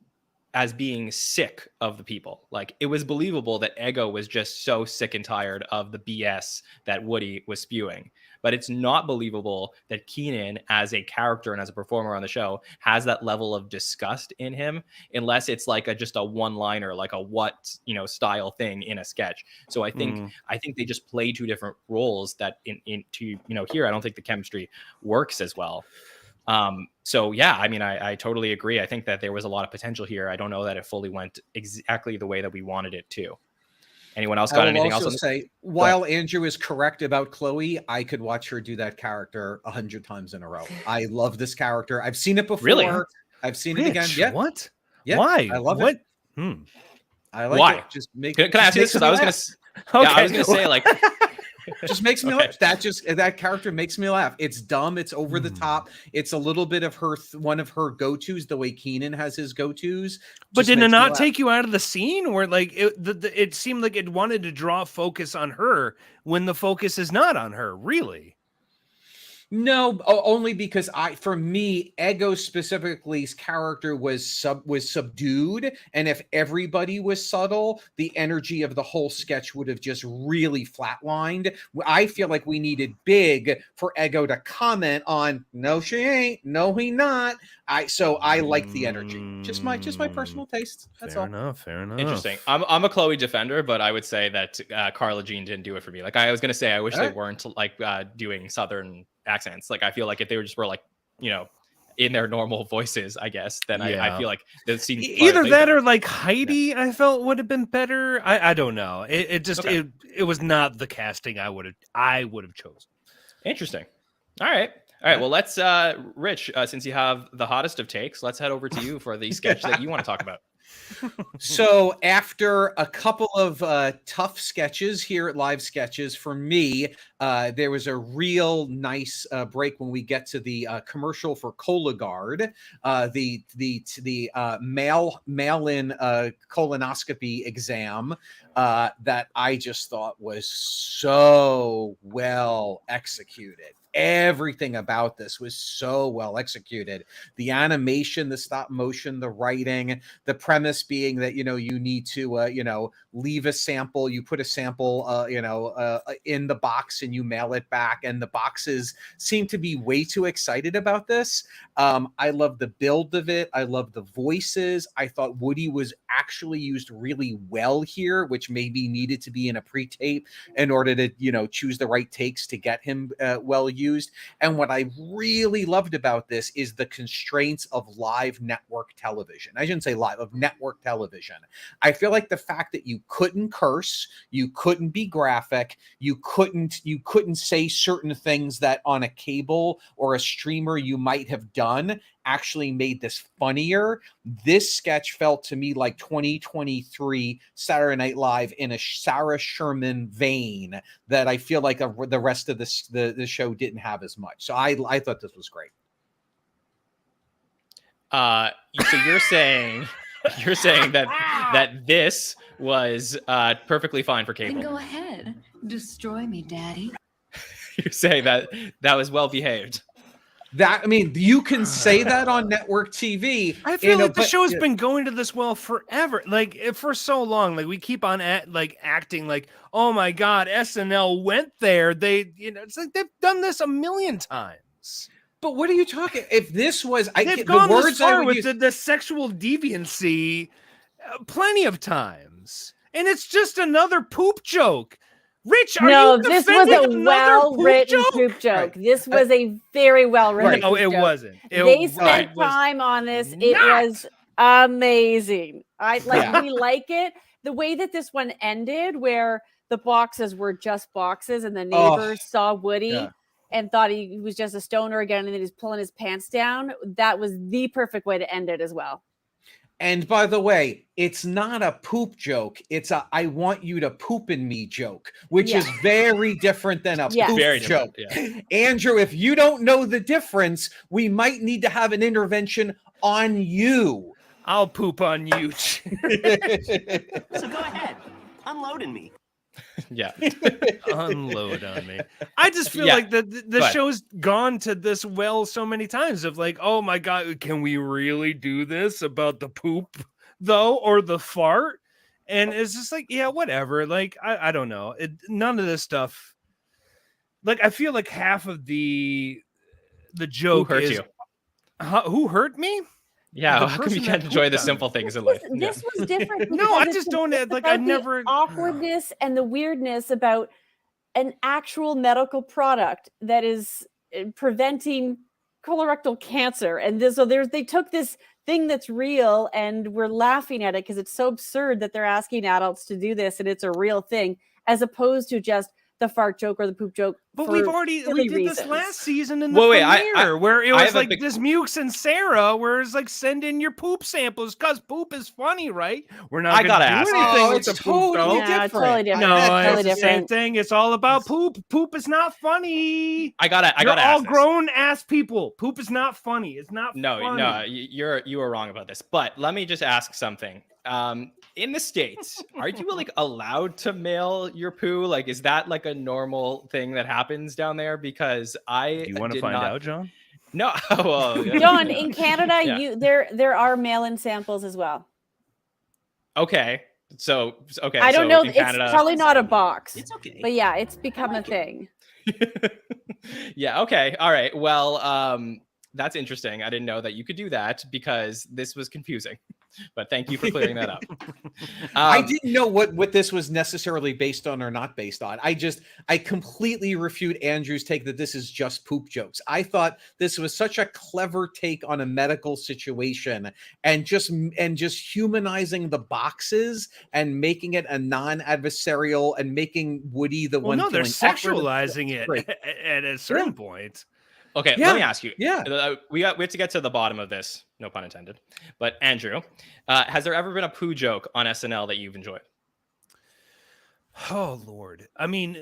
as being sick of the people. Like, it was believable that Ego was just so sick and tired of the BS that Woody was spewing. But it's not believable that Kenan, as a character and as a performer on the show, has that level of disgust in him, unless it's like just a one-liner, like a what, style thing in a sketch. So I think they just play two different roles that here, I don't think the chemistry works as well. So yeah, I totally agree. I think that there was a lot of potential here. I don't know that it fully went exactly the way that we wanted it to. Anyone else got anything else? While Andrew is correct about Chloe, I could watch her do that character 100 times in a row. I love this character. I've seen it before. Really? I've seen it again. Yeah. What? Yeah. Why? I love it. I like Why? it. Just make. Can I ask you this? Because I was gonna say, like, Just makes me laugh. That character makes me laugh. It's dumb. It's over the top. It's a little bit of her one of her go-tos, the way Keenan has his go-tos. But did it not take you out of the scene where like it seemed like it wanted to draw focus on her when the focus is not on her, really? No, only because for me, Ego specifically's character was subdued, and if everybody was subtle, the energy of the whole sketch would have just really flatlined. I feel like we needed Big for Ego to comment on, no, she ain't, no, he not. I like the energy. Just my personal taste. That's all. Fair enough. Interesting. I'm a Chloe defender, but I would say that Carla Jean didn't do it for me. Like I was gonna say, I wish they weren't like doing Southern accents. Like I feel like if they were like, in their normal voices, I guess, then I feel like the scene either that or like Heidi, I felt would have been better. I don't know. It was not the casting I would have chosen. Interesting. All right. Well, let's Rich, since you have the hottest of takes, let's head over to you for the sketch that you want to talk about. So after a couple of tough sketches here at Live Sketches, for me, there was a real nice break when we get to the commercial for Cologuard, the mail-in colonoscopy exam that I just thought was so well executed. Everything about this was so well executed. The animation, the stop motion, the writing, the premise being that, you need to, leave a sample, you put a sample, in the box and you mail it back. And the boxes seem to be way too excited about this. I love the build of it. I love the voices. I thought Woody was actually used really well here, which maybe needed to be in a pre-tape in order to, choose the right takes to get him well used. And what I really loved about this is the constraints of live network television. I shouldn't say live, of network television. I feel like the fact that you couldn't curse, you couldn't be graphic, you couldn't say certain things that on a cable or a streamer you might have done actually made this funnier. This sketch felt to me like 2023 Saturday Night Live in a Sarah Sherman vein that I feel like the rest of the show didn't have as much. So I thought this was great. So you're saying that this was perfectly fine for cable. Then go ahead, destroy me, Daddy. You're saying that was well behaved. You can say that on network TV. I feel like the show's been going to this well forever, like for so long. Like we keep on acting like, oh my God, SNL went there. It's like they've done this a million times. But what are you talking? If this was, they've gone this far with the sexual deviancy plenty of times, and it's just another poop joke. Rich, this was a well-written poop joke. Right. This was a very well-written poop joke. No, it wasn't. They spent time on this. It was amazing. We like it. The way that this one ended, where the boxes were just boxes and the neighbors saw Woody and thought he was just a stoner again, and then he's pulling his pants down. That was the perfect way to end it as well. And by the way, it's not a poop joke. It's a I want you to poop in me joke, which is very different than a poop joke. Yeah. Andrew, if you don't know the difference, we might need to have an intervention on you. I'll poop on you. So go ahead. Unload in me. Yeah. Unload on me. I just feel like the show's gone to this well so many times of like, oh my God, can we really do this about the poop though, or the fart? And it's just like, yeah, whatever. Like, I don't know. None of this stuff. Like, I feel like half of the joke who hurt you? Who hurt me? Yeah, how come you can't enjoy the simple things in life? This was different. No, I just don't like. I never awkwardness and the weirdness about an actual medical product that is preventing colorectal cancer, and they took this thing that's real, and we're laughing at it because it's so absurd that they're asking adults to do this, and it's a real thing, as opposed to just the fart joke or the poop joke. But for we silly did this reasons. last season in the Wait, premiere where it was like big... this Mukes and Sarah, where it's like send in your poop samples because poop is funny, right? We're not going to do anything with the poop, though. Yeah, totally different. No, totally it's the same thing. It's all about poop. Poop is not funny. I gotta You're all ask grown ass people. Poop is not funny. It's not funny. No, you are wrong about this. But let me just ask something. In the States, are you like allowed to mail your poo? Like, is that like a normal thing that happens down there? Because Do you want to find out, John? No. Well, John, in Canada, there are mail-in samples as well. Okay. So I don't know. It's Canada, probably not a box. It's okay. But yeah, it's become a thing. Yeah. Okay. All right. Well, that's interesting. I didn't know that you could do that because this was confusing. But thank you for clearing that up. I didn't know what this was necessarily based on or not based on. I completely refute Andrew's take that this is just poop jokes. I thought this was such a clever take on a medical situation and just humanizing the boxes and making it a non-adversarial and making Woody the one. No, they're sexualizing it right. at a certain point. Okay, let me ask you. Yeah, we have to get to the bottom of this. No pun intended. But Andrew, has there ever been a poo joke on SNL that you've enjoyed? Oh Lord! I mean,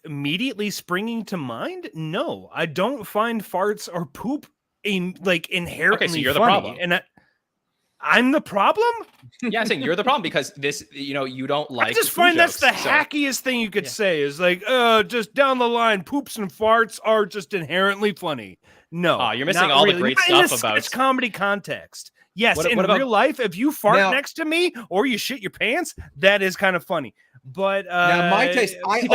immediately springing to mind, no. I don't find farts or poop inherently so you're funny. the problem, and I'm the problem. Yeah, I'm saying you're the problem because this, you don't like. I just find that's the hackiest thing you could say is like, just down the line, poops and farts are just inherently funny. No, you're missing all the great stuff about its comedy context. Yes, what in about real life, if you fart next to me or you shit your pants, that is kind of funny. But now my taste, I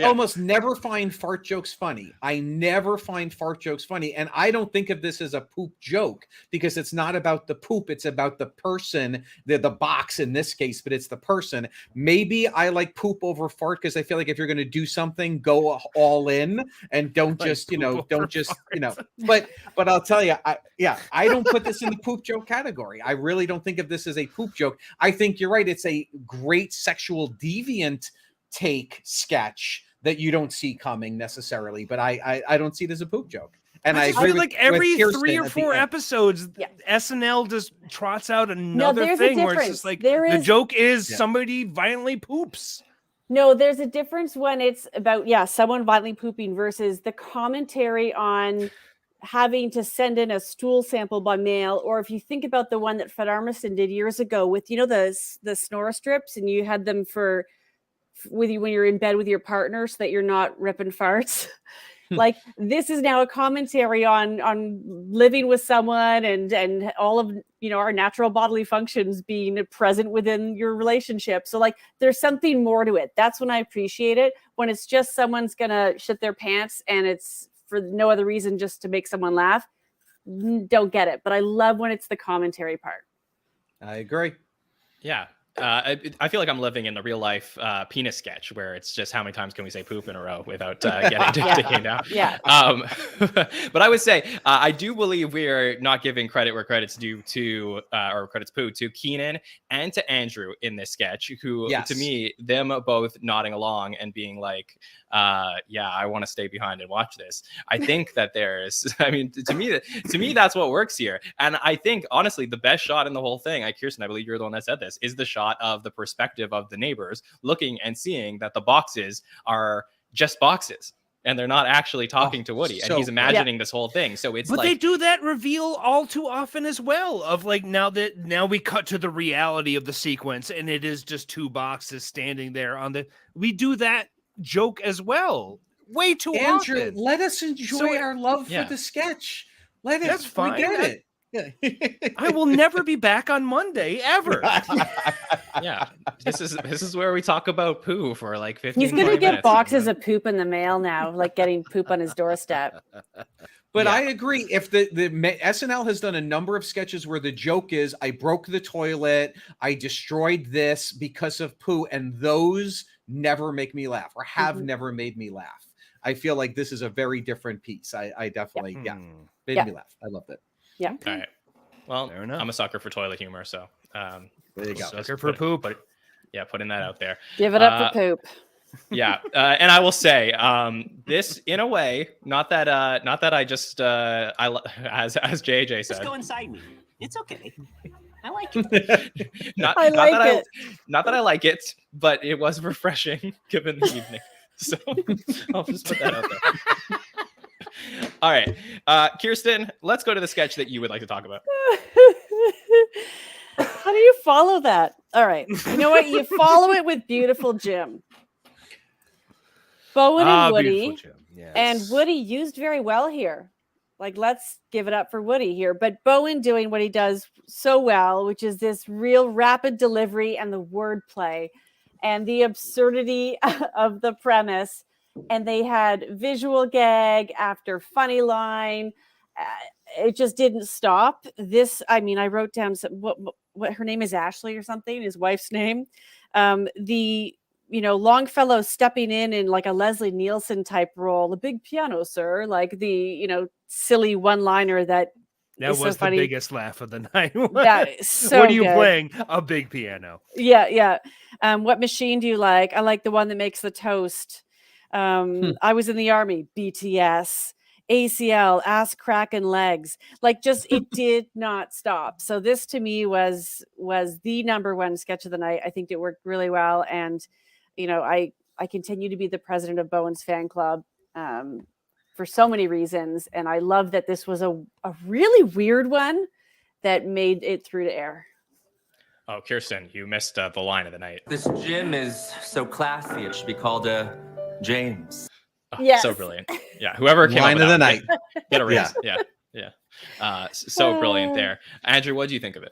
almost never find fart jokes funny. I never find fart jokes funny, and I don't think of this as a poop joke because it's not about the poop; it's about the person, the box in this case, but it's the person. Maybe I like poop over fart because I feel like if you're going to do something, go all in and don't just But I'll tell you, I don't put this in the poop joke category. I really don't think of this as a poop joke. I think you're right; it's a great sexual deviant take sketch that you don't see coming necessarily, but I don't see it as a poop joke. And I agree feel like every 3 or 4 episodes, SNL just trots out another thing where it's just like the joke is somebody violently poops. No, there's a difference when it's about someone violently pooping versus the commentary on having to send in a stool sample by mail, or if you think about the one that Fred Armisen did years ago with the snore strips, and you had them with you when you're in bed with your partner so that you're not ripping farts. Like, this is now a commentary on living with someone and all of our natural bodily functions being present within your relationship. So like there's something more to it. That's when I appreciate it. When it's just someone's gonna shit their pants and it's for no other reason just to make someone laugh, don't get it. But I love when it's the commentary part. I agree. Yeah. I feel like I'm living in the real life penis sketch where it's just how many times can we say poop in a row without getting taken down. Yeah. But I would say I do believe we are not giving credit where credit's due to or credit's due to Keenan and to Andrew in this sketch, who to me, them both nodding along and being like, I want to stay behind and watch this. I think that to me, that's what works here. And I think honestly, the best shot in the whole thing, Kirstin, I believe you're the one that said this, is the shot of the perspective of the neighbors looking and seeing that the boxes are just boxes and they're not actually talking to Woody, and he's imagining this whole thing. So it's they do that reveal all too often as well, of like now we cut to the reality of the sequence and it is just 2 boxes standing there we do that joke as well way too Andrew, often. let us enjoy our love for the sketch. That's fine. We get it. I will never be back on Monday ever. Yeah, this is where we talk about poo for like 15. He's gonna get boxes of poop in the mail now, like getting poop on his doorstep. But I agree. If the SNL has done a number of sketches where the joke is, I broke the toilet, I destroyed this because of poo, and those never make me laugh or have never made me laugh. I feel like this is a very different piece. I definitely made me laugh. I loved it. Yeah. All right. Well, I'm a sucker for toilet humor, so there you go. Sucker for poop. Putting that out there. Give it up for poop. Yeah, and I will say this in a way, not that I just as JJ said, Just go inside me. It's okay. I like it. not I like that I it. not that I like it, but it was refreshing given the evening. So I'll just put that out there. All right, Kirstin, let's go to the sketch that you would like to talk about. How do you follow that? All right. You know what? You follow it with Beautiful Jim. Bowen and Woody. Yes. And Woody used very well here. Like, let's give it up for Woody here. But Bowen doing what he does so well, which is this real rapid delivery and the wordplay and the absurdity of the premise. And they had visual gag after funny line. It just didn't stop. This, I mean, I wrote down what her name is, Ashley or something, his wife's name. Longfellow stepping in like a Leslie Nielsen type role, the big piano, sir, like the, silly one-liner that was so the funny. Biggest laugh of the night. That is so what are you good. playing? A big piano. Yeah. What machine do you like? I like the one that makes the toast. I was in the army, BTS. ACL, ass crack and legs. Like, just it did not stop. So this to me was the number one sketch of the night. I think it worked really well. And, I continue to be the president of Bowen's fan club for so many reasons. And I love that this was a really weird one that made it through to air. Oh, Kirstin, you missed the line of the night. This gym is so classy. It should be called a James. Oh, Yes. So brilliant. Yeah, whoever came Line up with of the that, night. get a raise. Yeah. So brilliant there. Andrew, what do you think of it?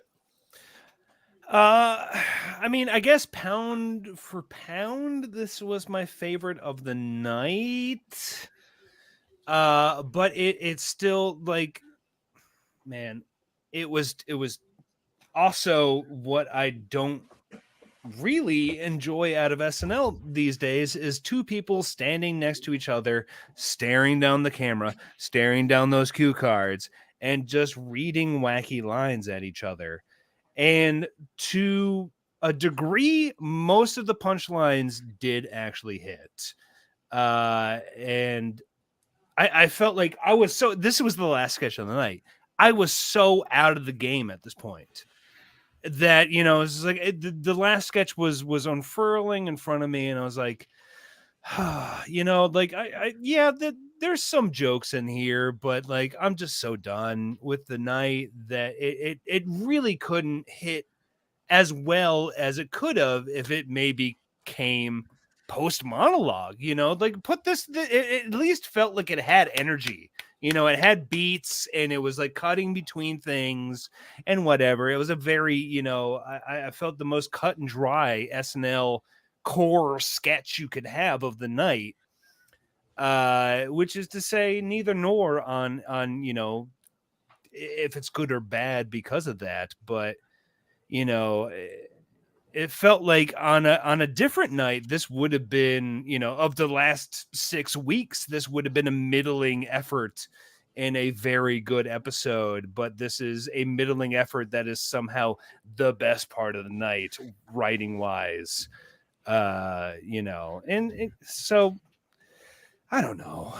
I mean, I guess pound for pound, this was my favorite of the night. But it's still like, man, it was also what I don't really enjoy out of SNL these days is two people standing next to each other, staring down the camera, staring down those cue cards, and just reading wacky lines at each other. And to a degree, most of the punchlines did actually hit. And I felt like this was the last sketch of the night. I was so out of the game at this point that, it's like the last sketch was unfurling in front of me. And I was like, there's some jokes in here, but like, I'm just so done with the night that it really couldn't hit as well as it could have if it maybe came post monologue, like put this, it at least felt like it had energy. It had beats and it was like cutting between things and whatever. It was a very, I felt the most cut and dry SNL core sketch you could have of the night. Which is to say neither nor on, if it's good or bad because of that. But, it felt like on a different night, this would have been, of the last 6 weeks, this would have been a middling effort in a very good episode. But this is a middling effort that is somehow the best part of the night, writing wise, so I don't know.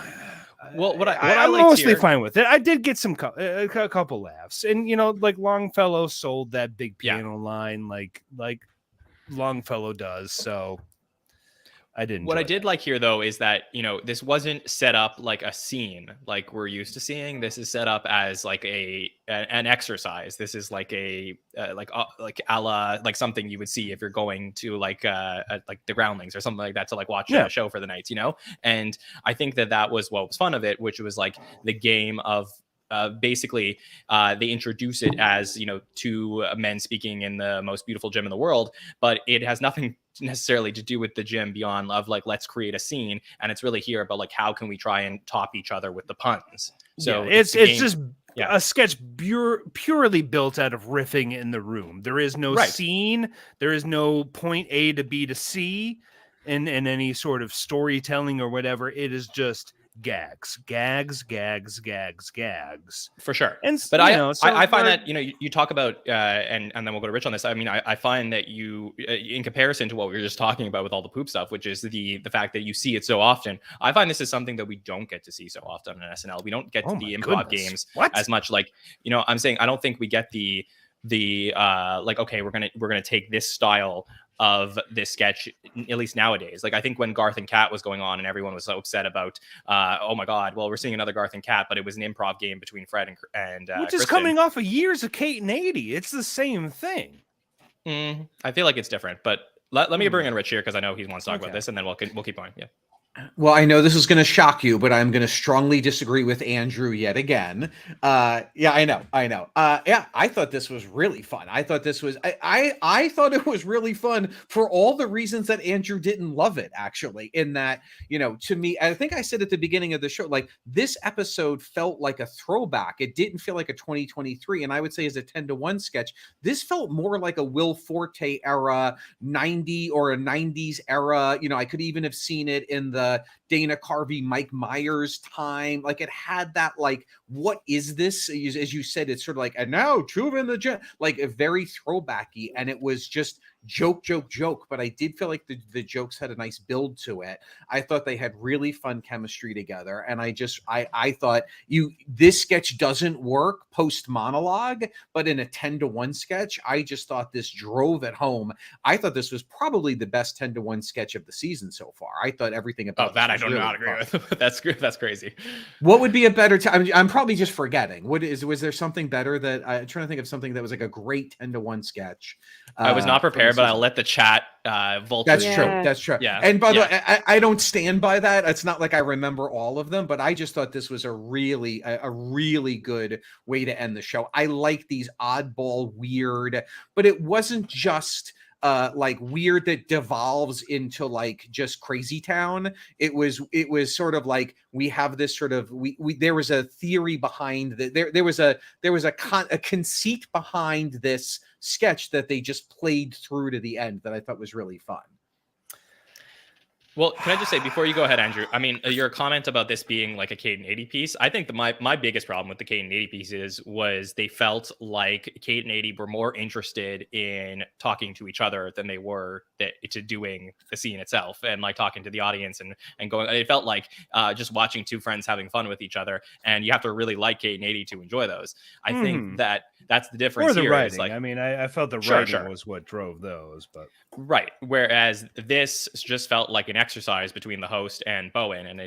Well, what I I'm liked mostly here, fine with it. I did get a couple laughs, and like Longfellow sold that big piano line like Longfellow does. So I didn't. What I did like here, though, is that this wasn't set up like a scene like we're used to seeing. This is set up as like an exercise. This is like a a la like something you would see if you're going to like the Groundlings or something like that to like watch a show for the nights, And I think that was what was fun of it, which was like the game of. Basically, they introduce it as two men speaking in the most beautiful gym in the world, but it has nothing necessarily to do with the gym beyond love. Like, let's create a scene, and it's really here about like how can we try and top each other with the puns. So it's just a sketch purely built out of riffing in the room. There is no scene. There is no point A to B to C in any sort of storytelling or whatever. It is just gags for sure. But I find that you talk about and then we'll go to Rich on this. I mean, I find that you in comparison to what we were just talking about with all the poop stuff, which is the fact that you see it so often, I find this is something that we don't get to see so often on SNL. We don't get to the improv games as much. Like, I'm saying I don't think we get the like, okay, we're gonna take this style of this sketch, at least nowadays. Like, I think when Garth and Kat was going on and everyone was so upset about oh my god, well, we're seeing another Garth and Kat, but it was an improv game between Fred and which is Kirstin. coming off of years of Kate and 80. It's the same thing. I feel like it's different, but let me bring in Rich here because I know he wants to talk about this, and then we'll keep going. Yeah. Well, I know this is going to shock you, but I'm going to strongly disagree with Andrew yet again. Yeah, I know. Yeah, I thought this was really fun. I thought this was, I thought it was really fun for all the reasons that Andrew didn't love it, actually, in that, to me, I think I said at the beginning of the show, like, this episode felt like a throwback. It didn't feel like a 2023. And I would say as a 10-to-1 sketch, this felt more like a Will Forte era, 90 or a 90s era. I could even have seen it in the Dana Carvey, Mike Myers time. Like, it had that, like, what is this? As you said, it's sort of like, and now Chuva the Jet, like a very throwbacky, and it was just joke. But I did feel like the jokes had a nice build to it. I thought they had really fun chemistry together. And I thought this sketch doesn't work post monologue, but in a 10-to-1 sketch, I just thought this drove it home. I thought this was probably the best 10-to-1 sketch of the season so far. I thought everything about that I don't really agree with. That's crazy. What would be a better time? I'm probably just forgetting. Was there something better that I'm trying to think of something that was like a great 10-to-1 sketch? I was not prepared, but I'll let the chat vote. That's true. Yeah. And by the way, I don't stand by that. It's not like I remember all of them, but I just thought this was a really good way to end the show. I like these oddball weird, but it wasn't just like weird that devolves into like just crazy town. It was sort of like, we have this sort of there was a theory behind that. There was a conceit behind this sketch that they just played through to the end that I thought was really fun. Well, can I just say, before you go ahead, Andrew, I mean, your comment about this being like a Kate and 80 piece, I think my biggest problem with the Kate and 80 pieces was they felt like Kate and 80 were more interested in talking to each other than they were to doing the scene itself and like talking to the audience and going. It felt like just watching two friends having fun with each other, and you have to really like Kate and 80 to enjoy those. I think that's the difference. Or the here. writing. Like, I mean, I felt the writing was what drove those, but right. Whereas this just felt like an exercise between the host and Bowen, and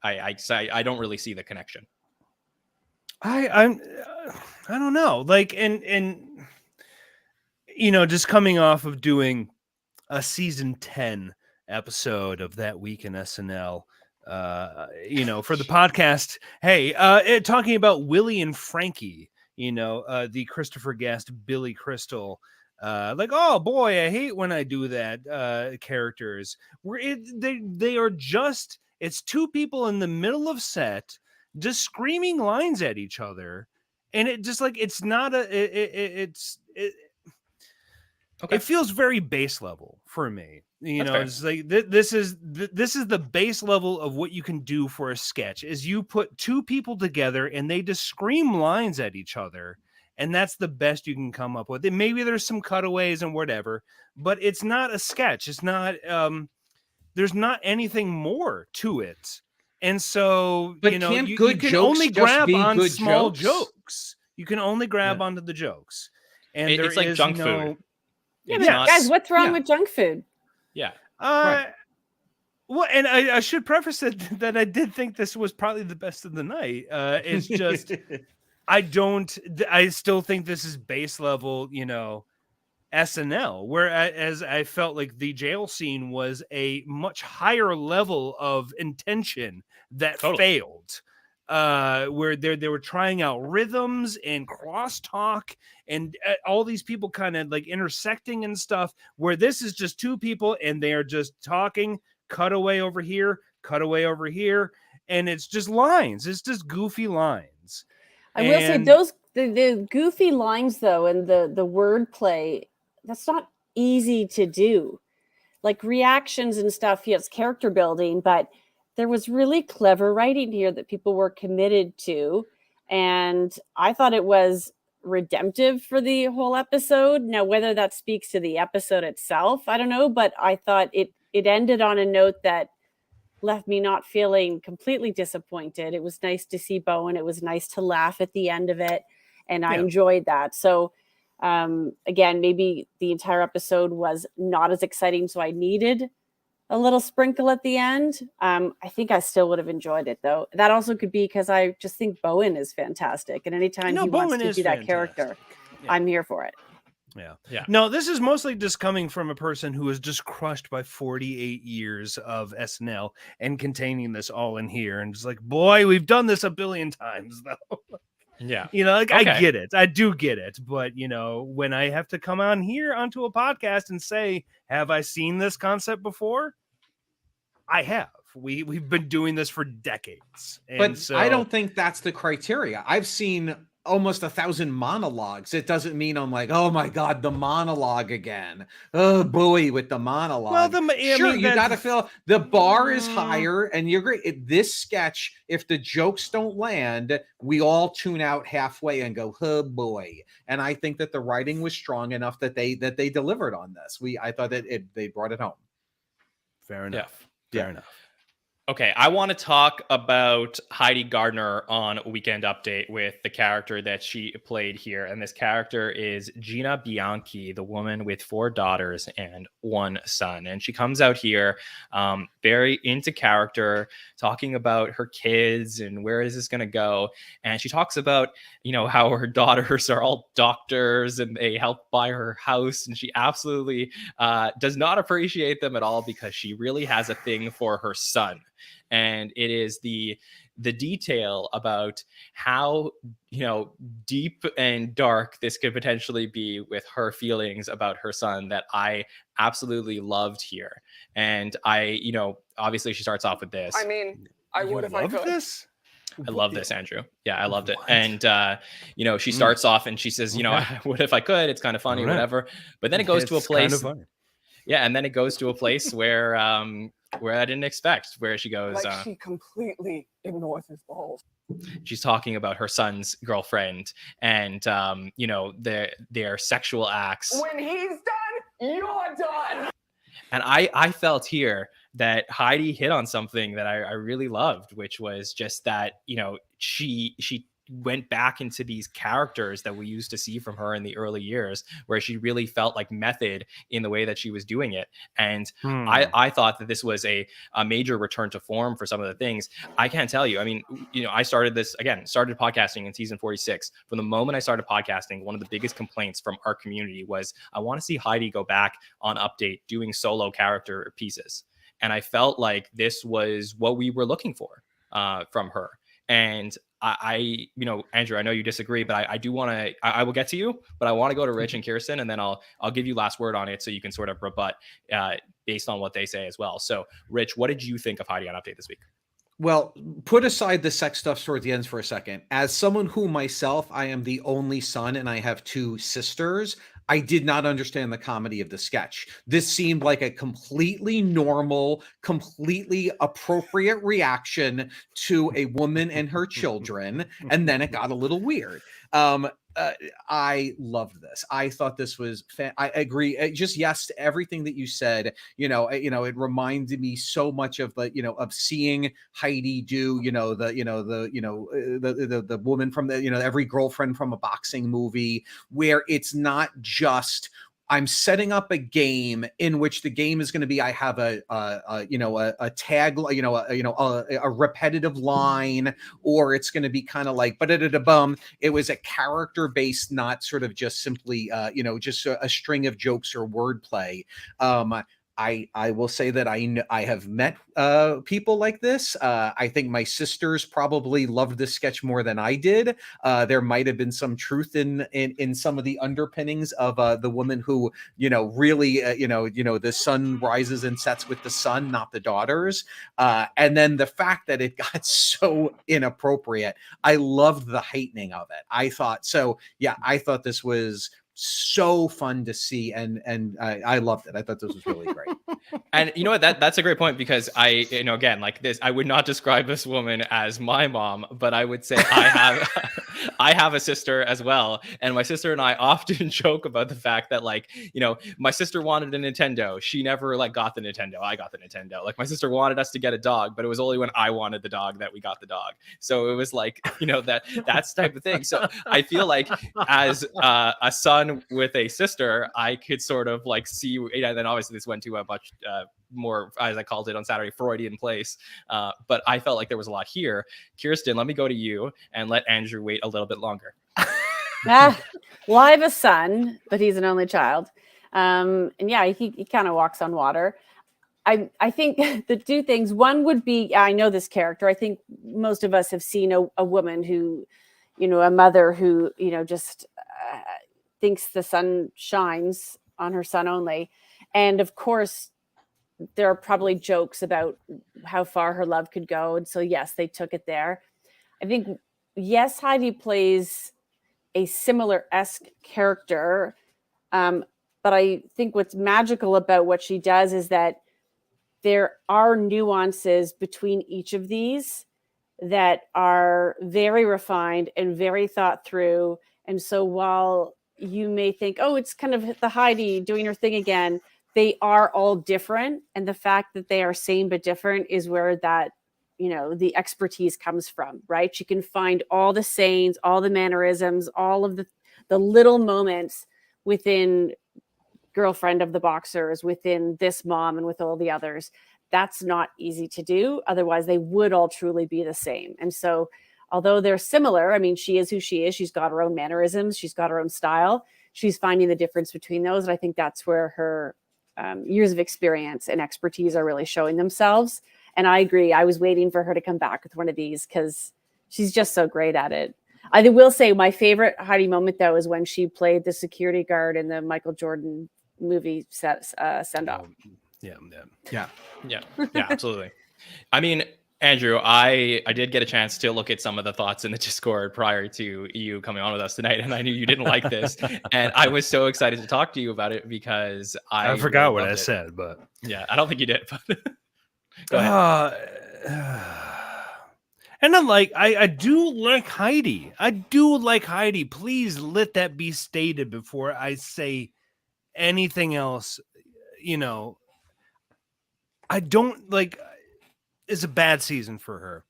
I don't really see the connection. I don't know, like, and just coming off of doing a season 10 episode of That Week in SNL, for the podcast, hey, talking about Willie and Frankie, the Christopher Guest Billy Crystal. Like, oh boy, I hate when I do that. Characters where they are just, it's two people in the middle of set just screaming lines at each other, and it just like, it's not it feels very base level for me. It's like this is the base level of what you can do for a sketch, is you put two people together and they just scream lines at each other. And that's the best you can come up with. And maybe there's some cutaways and whatever, but it's not a sketch. It's not, there's not anything more to it. And so, but you can only grab on small jokes. You can only grab onto the jokes. And it's like junk food. Yeah, but guys, what's wrong with junk food? Yeah. Right. Well, and I should preface it that I did think this was probably the best of the night. It's just... I still think this is base level, SNL, whereas I felt like the jail scene was a much higher level of intention that failed, where they were trying out rhythms and crosstalk and all these people kind of like intersecting and stuff, where this is just two people and they are just talking, cutaway over here, and it's just lines. It's just goofy lines. I will say those the goofy lines though, and the wordplay, that's not easy to do. Like reactions and stuff, yes, character building, but there was really clever writing here that people were committed to. And I thought it was redemptive for the whole episode. Now, whether that speaks to the episode itself, I don't know, but I thought it ended on a note that left me not feeling completely disappointed. It was nice to see Bowen. It was nice to laugh at the end of it. And I enjoyed that. So again, maybe the entire episode was not as exciting. So I needed a little sprinkle at the end. I think I still would have enjoyed it, though. That also could be because I just think Bowen is fantastic. And anytime he wants to be that character, I'm here for it. Yeah. No, this is mostly just coming from a person who was just crushed by 48 years of SNL and containing this all in here. And just like, boy, we've done this a billion times, though. Yeah. Like, okay. I get it. I do get it. But, when I have to come on here onto a podcast and say, have I seen this concept before? I have. We've been doing this for decades. And but so I don't think that's the criteria. I've seen almost 1,000 monologues. It doesn't mean I'm like, oh my God, the monologue again. Oh boy, with the monologue. Well, you got to feel the bar is higher, and you're great. This sketch, if the jokes don't land, we all tune out halfway and go, oh boy. And I think that the writing was strong enough that they delivered on this. I thought that they brought it home. Fair enough. Yeah. Fair enough. Okay, I want to talk about Heidi Gardner on Weekend Update with the character that she played here. And this character is Gina Bianchi, the woman with 4 daughters and 1 son. And she comes out here very into character, talking about her kids and where is this going to go. And she talks about, how her daughters are all doctors and they help buy her house. And she absolutely does not appreciate them at all because she really has a thing for her son. And it is the detail about how, deep and dark this could potentially be with her feelings about her son that I absolutely loved here. And obviously she starts off with this. I mean, I would if I could. This? I love this, Andrew. Yeah, I loved it. And, she starts off and she says, I would if I could. It's kind of funny, whatever. But then it goes to a place. Kind of funny. Yeah, and then it goes to a place where I didn't expect, where she goes. Like she completely ignores his balls. She's talking about her son's girlfriend and, their sexual acts. When he's done, you're done. And I felt here that Heidi hit on something that I really loved, which was just that, she went back into these characters that we used to see from her in the early years, where she really felt like method in the way that she was doing it. And I thought that this was a major return to form for some of the things. I can't tell you. I mean, I started podcasting in season 46. From the moment I started podcasting, one of the biggest complaints from our community was, I want to see Heidi go back on Update doing solo character pieces. And I felt like this was what we were looking for from her. And I Andrew, I know you disagree, but I do want to, I will get to you, but I want to go to Rich and Kirstin, and then I'll give you last word on it so you can sort of rebut based on what they say as well. So Rich, what did you think of Heidi on Update this week? Well, put aside the sex stuff towards the ends for a second. As someone who myself, I am the only son and I have 2 sisters, I did not understand the comedy of the sketch. This seemed like a completely normal, completely appropriate reaction to a woman and her children, and then it got a little weird. I loved this. I thought this was I agree. Just yes to everything that you said. It reminded me so much of of seeing Heidi do the woman from every girlfriend from a boxing movie, where it's not just I'm setting up a game in which the game is going to be I have a tag, a repetitive line, or it's going to be kind of like it was a character based, not sort of just simply just a string of jokes or wordplay. I will say that I have met people like this. I think my sisters probably loved this sketch more than I did. There might have been some truth in some of the underpinnings of the woman who really the sun rises and sets with the sun, not the daughters. And then the fact that it got so inappropriate, I loved the heightening of it. I thought this was so fun to see, and I loved it. I thought this was really great. And you know what? That's a great point, because again, like this, I would not describe this woman as my mom, but I would say I have a sister as well, and my sister and I often joke about the fact that, like, my sister wanted a Nintendo. She never like got the Nintendo. I got the Nintendo. Like, my sister wanted us to get a dog, but it was only when I wanted the dog that we got the dog. So it was like, that's type of thing. So I feel like as a son with a sister, I could sort of like see, and then obviously this went to a much more, as I called it on Saturday, Freudian place. But I felt like there was a lot here. Kirstin, let me go to you and let Andrew wait a little bit longer. Well, I have a son, but he's an only child. And yeah, he kind of walks on water. I think the two things, one would be, I know this character. I think most of us have seen a woman who, a mother who, just thinks the sun shines on her son only. And of course, there are probably jokes about how far her love could go. And so, yes, they took it there. I think, yes, Heidi plays a similar-esque character. But I think what's magical about what she does is that there are nuances between each of these that are very refined and very thought through. And so while you may think, oh, it's kind of the Heidi doing her thing again, they are all different. And the fact that they are same but different is where that, the expertise comes from, right? She can find all the sayings, all the mannerisms, all of the little moments within Girlfriend of the Boxers, within this mom, and with all the others. That's not easy to do. Otherwise, they would all truly be the same. And so, although they're similar, I mean, she is who she is. She's got her own mannerisms. She's got her own style. She's finding the difference between those. And I think that's where her years of experience and expertise are really showing themselves. And I agree. I was waiting for her to come back with one of these because she's just so great at it. I will say my favorite Heidi moment, though, is when she played the security guard in the Michael Jordan movie Send Off. Yeah, absolutely. I mean, Andrew, I did get a chance to look at some of the thoughts in the Discord prior to you coming on with us tonight, and I knew you didn't like this, and I was so excited to talk to you about it because I forgot what I said, but yeah, I don't think you did. But go ahead. And I'm like, I do like Heidi. I do like Heidi. Please let that be stated before I say anything else. I don't like. It's a bad season for her,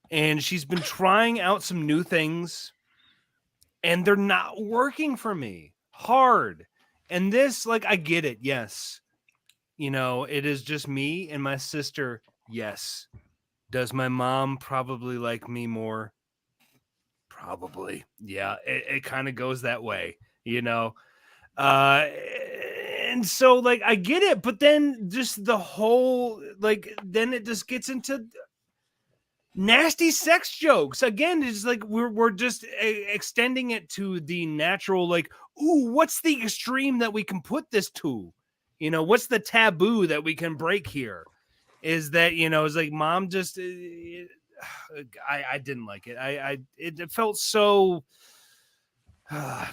and she's been trying out some new things, and they're not working for me hard. And this, like, I get it. Yes, it is just me and my sister. Yes. Does my mom probably like me more? Probably. Yeah, it kind of goes that way, and so, like, I get it, but then just the whole, like, then it just gets into nasty sex jokes. Again, it's like we're just extending it to the natural, like, ooh, what's the extreme that we can put this to? What's the taboo that we can break here? Is that, it's like mom just, I didn't like it. It felt so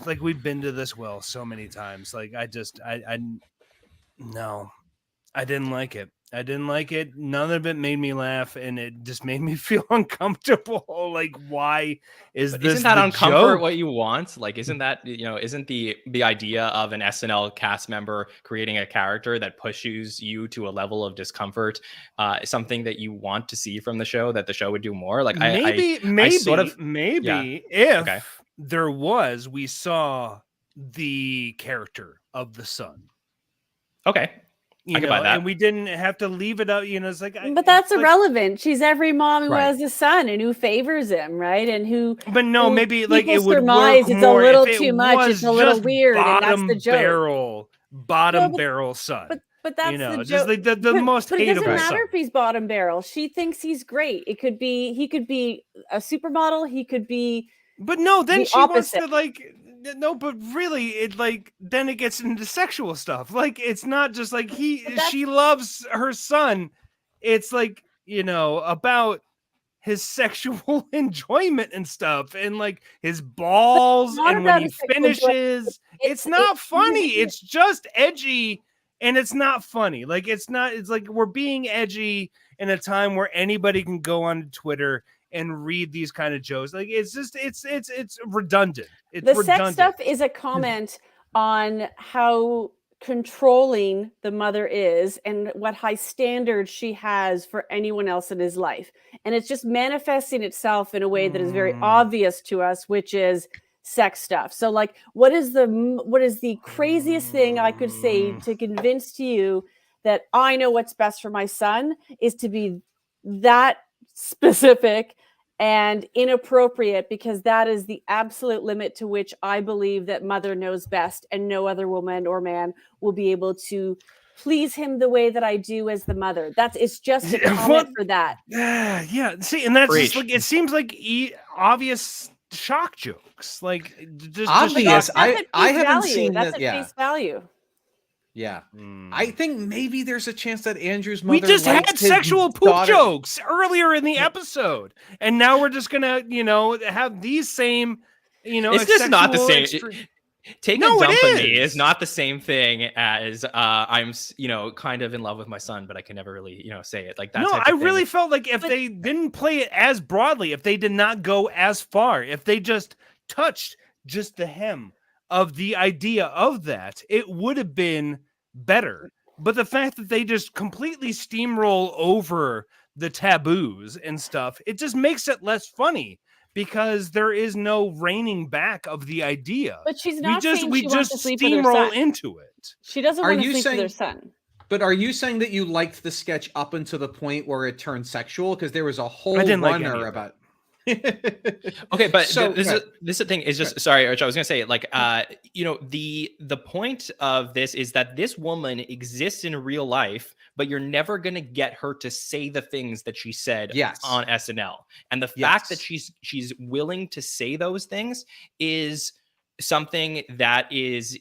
like we've been to this well so many times. Like no, I didn't like it. I didn't like it. None of it made me laugh, and it just made me feel uncomfortable. Like, why is this? Isn't that the uncomfort joke? what you want? Like, isn't that, isn't the idea of an SNL cast member creating a character that pushes you to a level of discomfort something that you want to see from the show, that the show would do more? Like, maybe yeah. if there was, we saw the character of the son. Okay. I can buy that. And we didn't have to leave it out, it's like, but that's irrelevant. Like, she's every mom who right. has a son and who favors him, right? And who, but no, maybe like it would surmise work it's more a little if too much. It's a little weird, and that's the joke. Bottom barrel son. But that's the joke. Just like the most but hateable. It doesn't matter son. if he's bottom barrel. She thinks he's great. He could be a supermodel. He could be. But no, then she opposite. wants to like. No, but really, it like then it gets into sexual stuff. Like, it's not just like she loves her son. It's like, about his sexual enjoyment and stuff, and like his balls, and when he finishes, it's not funny. It's just edgy, and it's not funny. Like it's like we're being edgy in a time where anybody can go on Twitter and read these kind of jokes. Like it's just it's redundant. It's the redundant. sex stuff is a comment on how controlling the mother is and what high standards she has for anyone else in his life, and it's just manifesting itself in a way that is very obvious to us, which is sex stuff. So like what is the craziest thing I could say to convince to you that I know what's best for my son is to be that specific and inappropriate, because that is the absolute limit to which I believe that mother knows best, and no other woman or man will be able to please him the way that I do as the mother. It's just a comment for that. Yeah. See, and that's just like, it seems like obvious shock jokes. Like just obvious. I haven't value. seen that's that. At face value. Yeah. I think maybe there's a chance that Andrew's mother. We just had sexual poop jokes earlier in the episode, and now we're just gonna, have these same, It's just not the same. Taking a dump on me is not the same thing as I'm, kind of in love with my son, but I can never really, say it like that. No, I really felt like if they didn't play it as broadly, if they did not go as far, if they just touched just the hem of the idea of that, it would have been better. But the fact that they just completely steamroll over the taboos and stuff, it just makes it less funny, because there is no reining back of the idea. But she's not we just steamroll into it. She doesn't want to sleep with her son. But are you saying that you liked the sketch up until the point where it turned sexual? Because there was a whole runner about. Okay, but this is the thing is just sorry, Arch, I was gonna say like the point of this is that this woman exists in real life, but you're never gonna get her to say the things that she said on SNL, and the fact that she's willing to say those things is something that is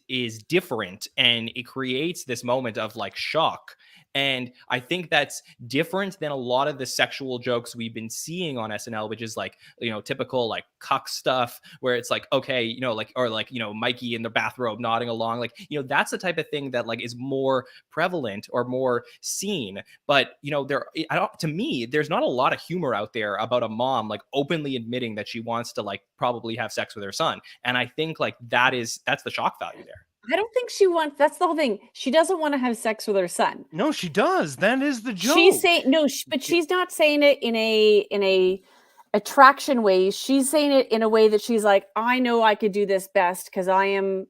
different, and it creates this moment of like shock. And I think that's different than a lot of the sexual jokes we've been seeing on SNL, which is like, typical like cuck stuff where it's like, okay, Mikey in the bathrobe nodding along. Like, that's the type of thing that like is more prevalent or more seen. But, to me, there's not a lot of humor out there about a mom like openly admitting that she wants to like probably have sex with her son. And I think like that's the shock value there. I don't think she wants. That's the whole thing. She doesn't want to have sex with her son. No, she does. That is the joke. She's saying no, but she's not saying it in a attraction way. She's saying it in a way that she's like, I know I could do this best because I am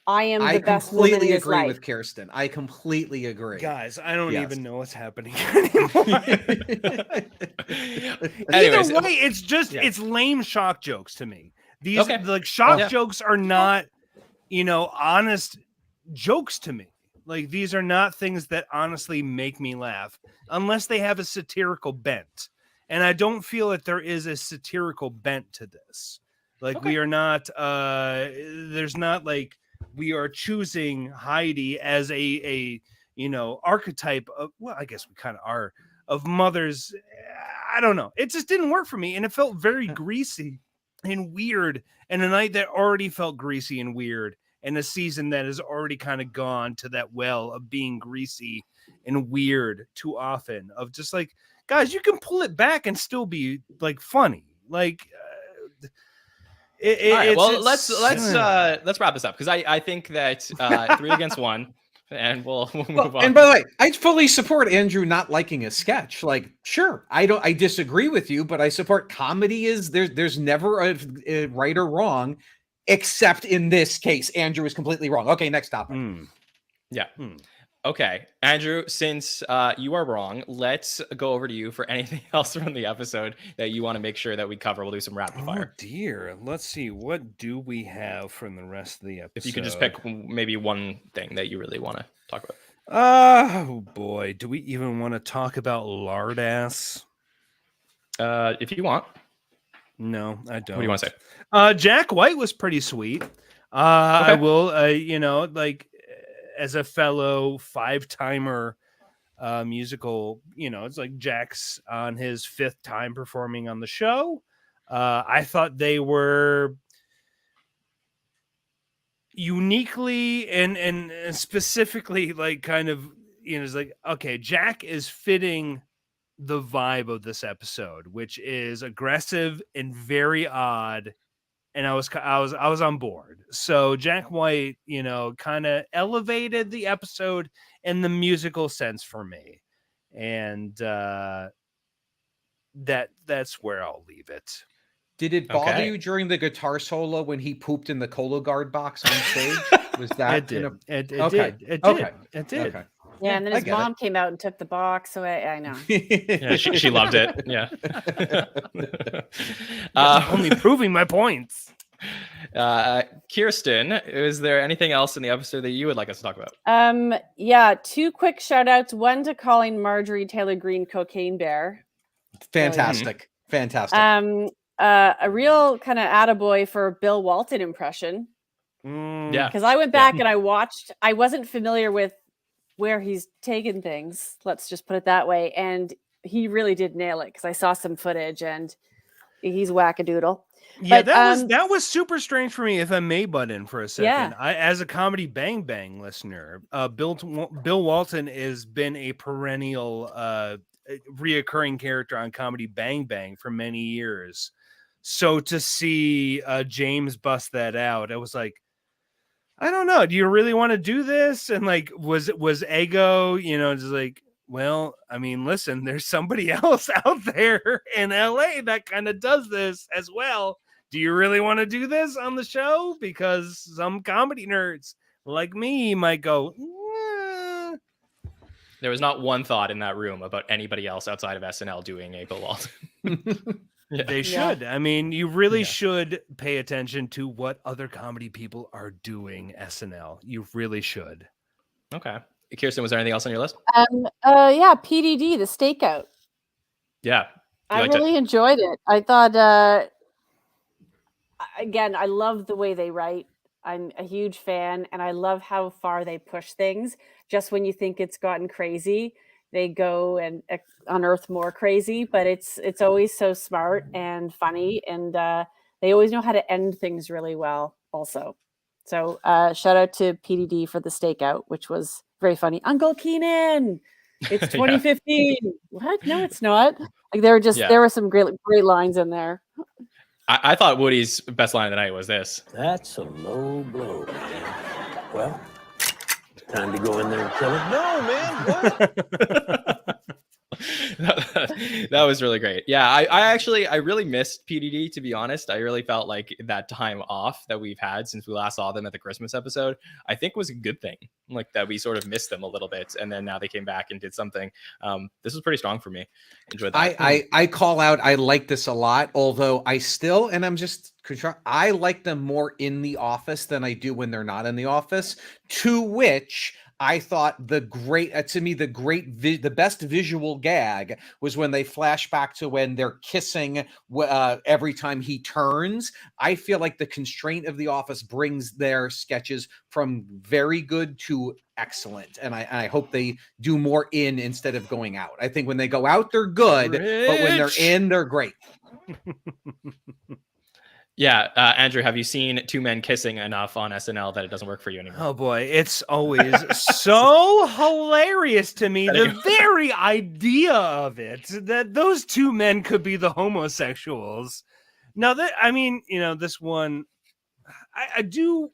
the best woman in his life. I completely agree with Kirstin. I completely agree. Guys, I don't even know what's happening anymore. Anyways, either way, it's just it's lame shock jokes to me. These like shock jokes are not honest jokes to me. Like these are not things that honestly make me laugh unless they have a satirical bent. And I don't feel that there is a satirical bent to this. Like we are not, there's not like we are choosing Heidi as a archetype of, well, I guess we kind of are, of mothers. I don't know. It just didn't work for me. And it felt very greasy and weird. And a night that already felt greasy and weird. And a season that has already kind of gone to that well of being greasy and weird too often, of just like, guys, you can pull it back and still be like funny. Like, all right, well, let's wrap this up, because I think that 3 against 1, and we'll move on. And by the way, I fully support Andrew not liking a sketch. Like, sure, I disagree with you, but I support comedy. There's never a right or wrong. Except in this case, Andrew is completely wrong. Okay, next topic. Okay, Andrew, since you are wrong, let's go over to you for anything else from the episode that you want to make sure that we cover. We'll do some rapid fire. Oh dear. Let's see. What do we have from the rest of the episode? If you could just pick maybe one thing that you really want to talk about. Oh boy. Do we even want to talk about Lardass? If you want. No, I don't. What do you want to say? Jack White was pretty sweet. I will, like as a fellow 5-timer musical. It's like Jack's on his 5th time performing on the show. I thought they were uniquely and specifically like kind of, it's like, okay, Jack is fitting the vibe of this episode, which is aggressive and very odd. And I was on board. So Jack White, kind of elevated the episode in the musical sense for me. And that's where I'll leave it. Did it bother you during the guitar solo when he pooped in the Cologuard box on stage? Was that it did? It okay. did. It Okay. did. It did. Okay. Yeah, and then his mom came out and took the box, so I know. Yeah, she loved it. Yeah. Only proving my points. Kirstin, is there anything else in the episode that you would like us to talk about? Yeah, 2 quick shout outs. One to calling Marjorie Taylor Greene Cocaine Bear. Fantastic. Fantastic. A real kind of attaboy for Bill Walton impression. Yeah. Because I went back and I watched, I wasn't familiar with where he's taken things. Let's just put it that way. And he really did nail it because I saw some footage and he's wackadoodle. Yeah, But, that was super strange for me, if I may butt in for a second. Yeah. As a Comedy Bang Bang listener, Bill Walton has been a perennial reoccurring character on Comedy Bang Bang for many years. So to see James bust that out, I was like, I don't know. Do you really want to do this? And like, was Ego, just like, well, I mean, listen, there's somebody else out there in LA that kind of does this as well. Do you really want to do this on the show? Because some comedy nerds like me might go, There was not one thought in that room about anybody else outside of SNL doing a Bill Walton. Yeah. They should. I mean, you really should pay attention to what other comedy people are doing. SNL, you really should. Okay, Kirstin, was there anything else on your list? Yeah, PDD, the stakeout. Yeah, I really enjoyed it. I thought, again, I love the way they write. I'm a huge fan, and I love how far they push things. Just when you think it's gotten crazy, they go and unearth more crazy. But it's always so smart and funny, and they always know how to end things really well. Also, so shout out to PDD for the stakeout, which was very funny. Uncle Keenan, it's 2015. What? No, it's not. Like there were some great lines in there. I thought Woody's best line of the night was this. That's a low blow, man. Well, time to go in there and kill it. No, man. What? That was really great. Yeah, I really missed PDD, to be honest. I really felt like that time off that we've had since we last saw them at the Christmas episode, I think was a good thing. Like that we sort of missed them a little bit, and then now they came back and did something. This was pretty strong for me. Enjoyed that. I call out, I like this a lot, although I still, and I'm just, I like them more in the office than I do when they're not in the office, to which I thought the best visual gag was when they flash back to when they're kissing every time he turns. I feel like the constraint of The Office brings their sketches from very good to excellent, and I hope they do more in instead of going out. I think when they go out, they're good, but when they're in, they're great. Yeah, Andrew, have you seen two men kissing enough on SNL that it doesn't work for you anymore? Oh boy, it's always so hilarious to me. The very idea of it, that those two men could be the homosexuals. Now that, I mean, this one, I do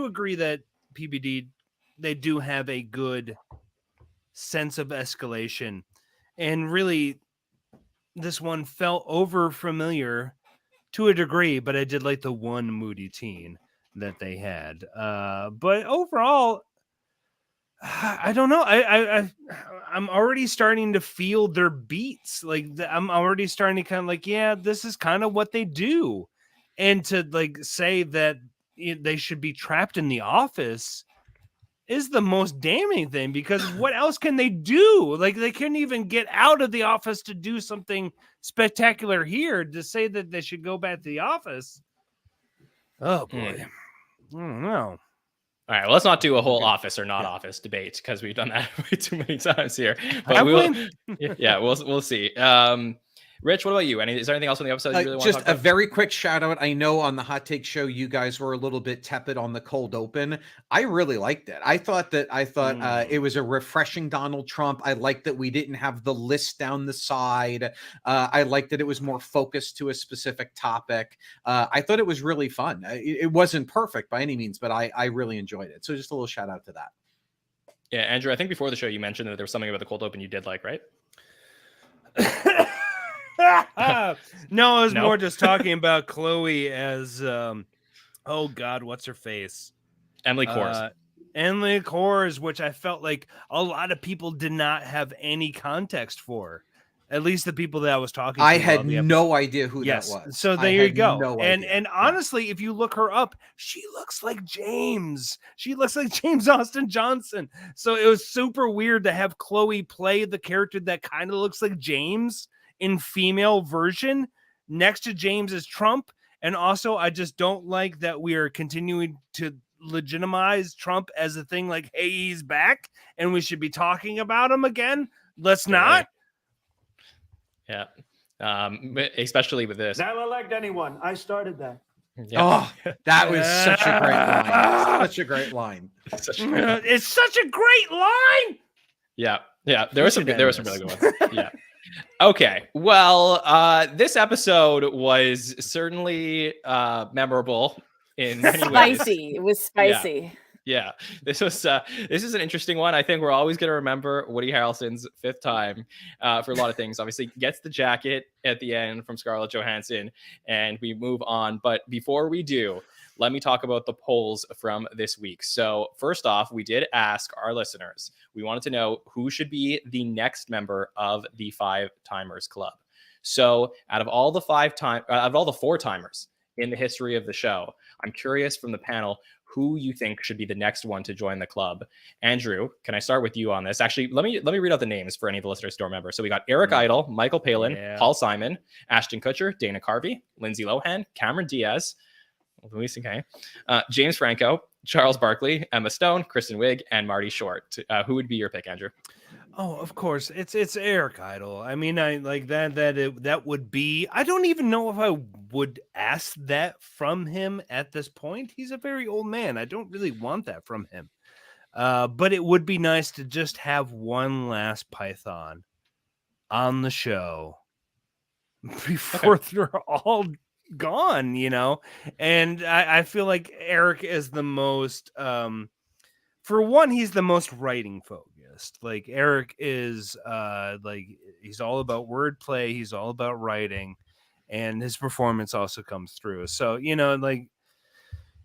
agree that PBD, they do have a good sense of escalation, and really this one felt over familiar to a degree, but I did like the one moody teen that they had. But overall, I don't know. I'm already starting to feel their beats. Like I'm already starting to kind of like, yeah, this is kind of what they do. And to like say that they should be trapped in the office is the most damning thing, because what else can they do? Like they couldn't even get out of the office to do something spectacular here. To say that they should go back to the office. Oh boy. I don't know. All right, well, let's not do a whole office or not office debate because we've done that way too many times here. But we'll see. Rich, what about you? Is there anything else in the episode you really want to talk about? Just a very quick shout out. I know on the Hot Take Show, you guys were a little bit tepid on the cold open. I really liked it. I thought it was a refreshing Donald Trump. I liked that we didn't have the list down the side. I liked that it was more focused to a specific topic. I thought it was really fun. It wasn't perfect by any means, but I really enjoyed it. So just a little shout out to that. Yeah, Andrew, I think before the show you mentioned that there was something about the cold open you did like, right? No, I was more just talking about Chloe as oh God, what's her face? Emily Kors. Emily Kors, which I felt like a lot of people did not have any context for. At least the people that I was talking to. I had no idea who that was. So there you go. No and honestly, if you look her up, she looks like James. She looks like James Austin Johnson. So it was super weird to have Chloe play the character that kind of looks like James in female version next to James as Trump. And also, I just don't like that we are continuing to legitimize Trump as a thing like, hey, he's back and we should be talking about him again. Let's not. Yeah. Especially with this. Never elect anyone. I started that. Yeah. Oh, that was such a great line. Such a great line. It's such a great line. Yeah. Yeah. There were some really good ones. Yeah. Okay. Well, this episode was certainly memorable in many ways. Spicy. It was spicy. Yeah, this is an interesting one. I think we're always going to remember Woody Harrelson's fifth time for a lot of things. Obviously, gets the jacket at the end from Scarlett Johansson, and we move on. But before we do, let me talk about the polls from this week. So first off, we did ask our listeners. We wanted to know who should be the next member of the Five Timers Club. So out of all the four timers in the history of the show, I'm curious from the panel who you think should be the next one to join the club. Andrew, can I start with you on this? Actually, let me read out the names for any of the listeners to remember. So we got Eric Idle, Michael Palin, Paul Simon, Ashton Kutcher, Dana Carvey, Lindsay Lohan, Cameron Diaz, Louis C.K., James Franco, Charles Barkley, Emma Stone, Kristen Wiig, and Marty Short. Who would be your pick, Andrew? Oh, of course, it's Eric Idle. I mean, I like that would be. I don't even know if I would ask that from him at this point. He's a very old man. I don't really want that from him. But it would be nice to just have one last Python on the show before they're all gone, you know. And I feel like Eric is the most. For one, he's the most writing focused. Like Eric is like he's all about wordplay, he's all about writing, and his performance also comes through. So, you know, like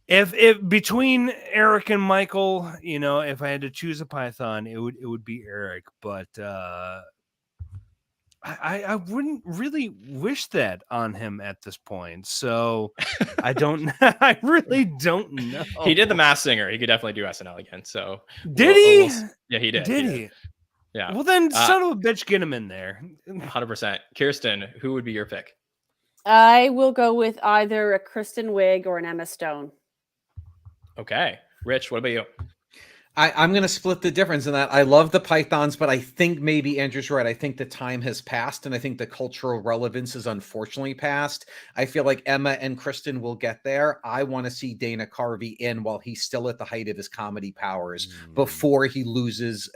if between Eric and Michael, you know, if I had to choose a Python, it would be Eric, but I wouldn't really wish that on him at this point. So I really don't know. He did The Masked Singer. He could definitely do SNL again. So did he? Yeah, he did. Did he? Yeah. Well, then son of a bitch, get him in there. 100%. Kirsten, who would be your pick? I will go with either a Kristen Wiig or an Emma Stone. Okay. Rich, what about you? I'm going to split the difference in that. I love the Pythons, but I think maybe Andrew's right. I think the time has passed, and I think the cultural relevance is unfortunately past. I feel like Emma and Kristen will get there. I want to see Dana Carvey in while he's still at the height of his comedy powers before he loses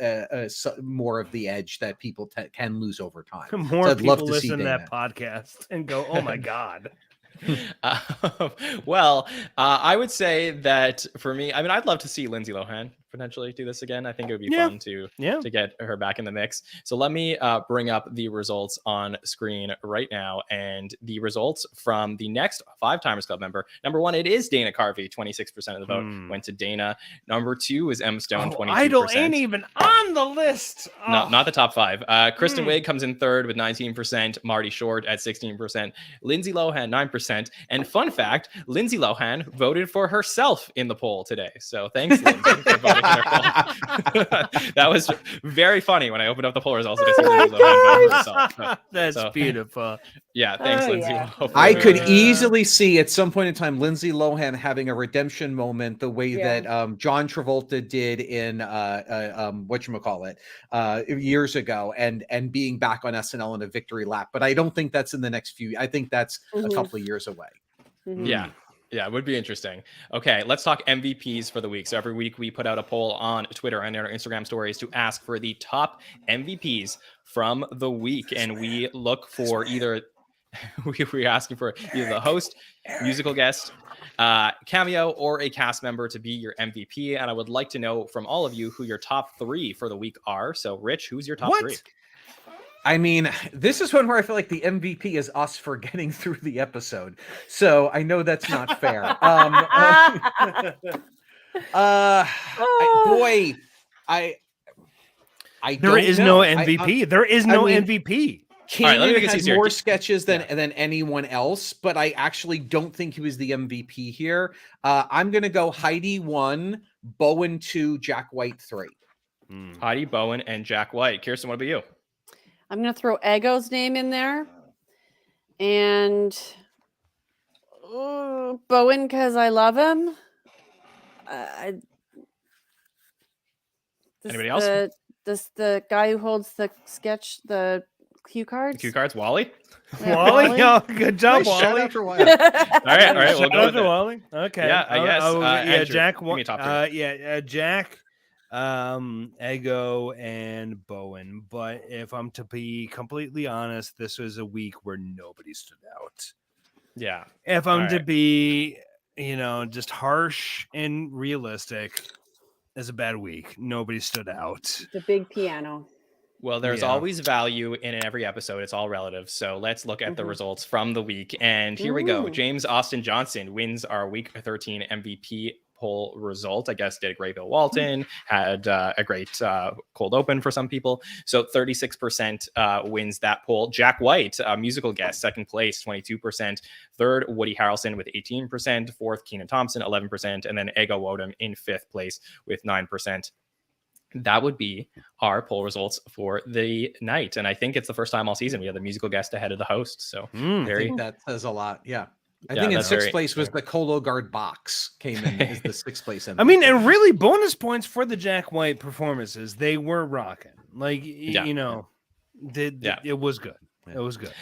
more of the edge that people can lose over time. More so people listen to that podcast and go, oh my God. Well, I would say that for me, I mean, I'd love to see Lindsay Lohan potentially do this again. I think it would be fun to get her back in the mix. So let me bring up the results on screen right now. And the results from the next Five Timers Club member. Number one, it is Dana Carvey. 26% of the vote went to Dana. Number two is Emma Stone. 22%. Idol ain't even on the list. No, not the top five. Kristen Wiig comes in third with 19%. Marty Short at 16%. Lindsay Lohan 9%. And fun fact, Lindsay Lohan voted for herself in the poll today. So thanks, Lindsay, for voting That was very funny when I opened up the poll results. And I see Lindsay Lohan vote for herself. That's beautiful. Yeah, thanks, Lindsay. Yeah. I could easily see at some point in time Lindsay Lohan having a redemption moment the way that John Travolta did in whatchamacallit years ago and being back on SNL in a victory lap. But I don't think that's in the next few. I think that's a couple of years away. Yeah. Yeah, it would be interesting. Okay, let's talk MVPs for the week. So every week we put out a poll on Twitter and our Instagram stories to ask for the top MVPs from the week. And we look for either, we're asking for either the host, musical guest, cameo, or a cast member to be your MVP. And I would like to know from all of you who your top 3 for the week are. So Rich, who's your top 3? I mean, this is one where I feel like the MVP is us for getting through the episode. So I know that's not fair. There is no MVP. There is no MVP. Kanan had more sketches than anyone else, but I actually don't think he was the MVP here. I'm going to go Heidi 1, Bowen 2, Jack White 3. Heidi, Bowen, and Jack White. Kirstin, what about you? I'm going to throw Ego's name in there. And Bowen, because I love him. Anybody else? The guy who holds the cue cards. Cue cards, Wally? Yeah, Wally? Oh, good job, Wally. Shout out for Wally. all right. We'll go with it. Wally. Okay. Yeah, I guess. Andrew, Jack. give me a top 3. Jack, Ego, and Bowen. But if I'm to be completely honest, this was a week where nobody stood out. Yeah. If I'm to be, just harsh and realistic, it's a bad week. Nobody stood out. The big piano. Well, there's always value in every episode. It's all relative. So let's look at the results from the week. And here we go. James Austin Johnson wins our week 13 MVP poll result. I guess did great. Bill Walton had a great cold open for some people. So 36% wins that poll. Jack White, musical guest, second place, 22%. Third, Woody Harrelson with 18%. Fourth, Kenan Thompson, 11%. And then Ego Wodum in fifth place with 9%. That would be our poll results for the night. And I think it's the first time all season we have the musical guest ahead of the host. So I think that says a lot. Yeah. I think in sixth place was the Cologuard box came in as the sixth place. MVP. I mean, and really bonus points for the Jack White performances. They were rocking. It was good. It was good.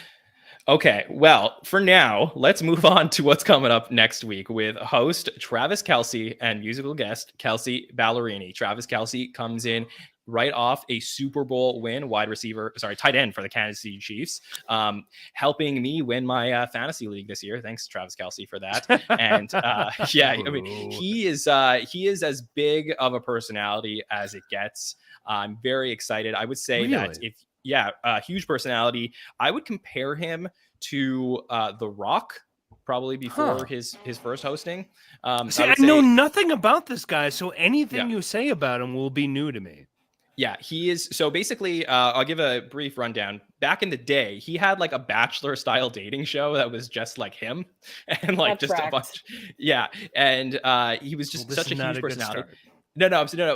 Okay, well, for now, let's move on to what's coming up next week with host Travis Kelce and musical guest Kelsey Ballerini. Travis Kelce comes in right off a Super Bowl win, tight end for the Kansas City Chiefs, helping me win my fantasy league this year. Thanks, Travis Kelce, for that. And I mean, he is as big of a personality as it gets. I'm very excited. I would say that huge personality. I would compare him to The Rock, probably before his first hosting. I know nothing about this guy, so anything you say about him will be new to me. Yeah, he is. So basically, I'll give a brief rundown. Back in the day, he had like a Bachelor style dating show that was just like him and like That's just a bunch. Yeah. And he was just such a huge personality. No,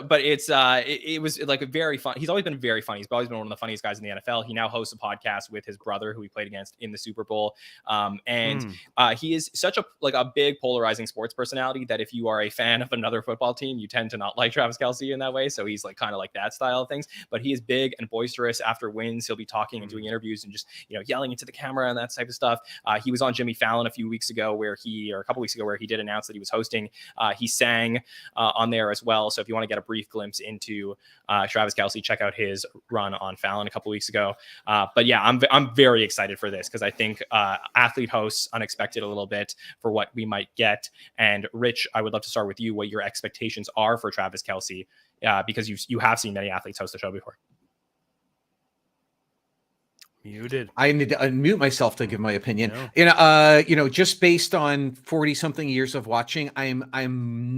but it was like a very fun. He's always been very funny. He's always been one of the funniest guys in the NFL. He now hosts a podcast with his brother, who he played against in the Super Bowl. He is such a big polarizing sports personality that if you are a fan of another football team, you tend to not like Travis Kelce in that way. So he's like kind of like that style of things. But he is big and boisterous. After wins, he'll be talking and doing interviews and just yelling into the camera and that type of stuff. He was on Jimmy Fallon a couple weeks ago where he did announce that he was hosting. He sang on there as well. So if you want to get a brief glimpse into Travis Kelce, check out his run on Fallon a couple weeks ago. But yeah, I'm very excited for this because I think athlete hosts unexpected a little bit for what we might get. And Rich, I would love to start with you. What your expectations are for Travis Kelce, because you have seen many athletes host the show before. Muted. I need to unmute myself to give my opinion. No. Just based on 40 something years of watching, I'm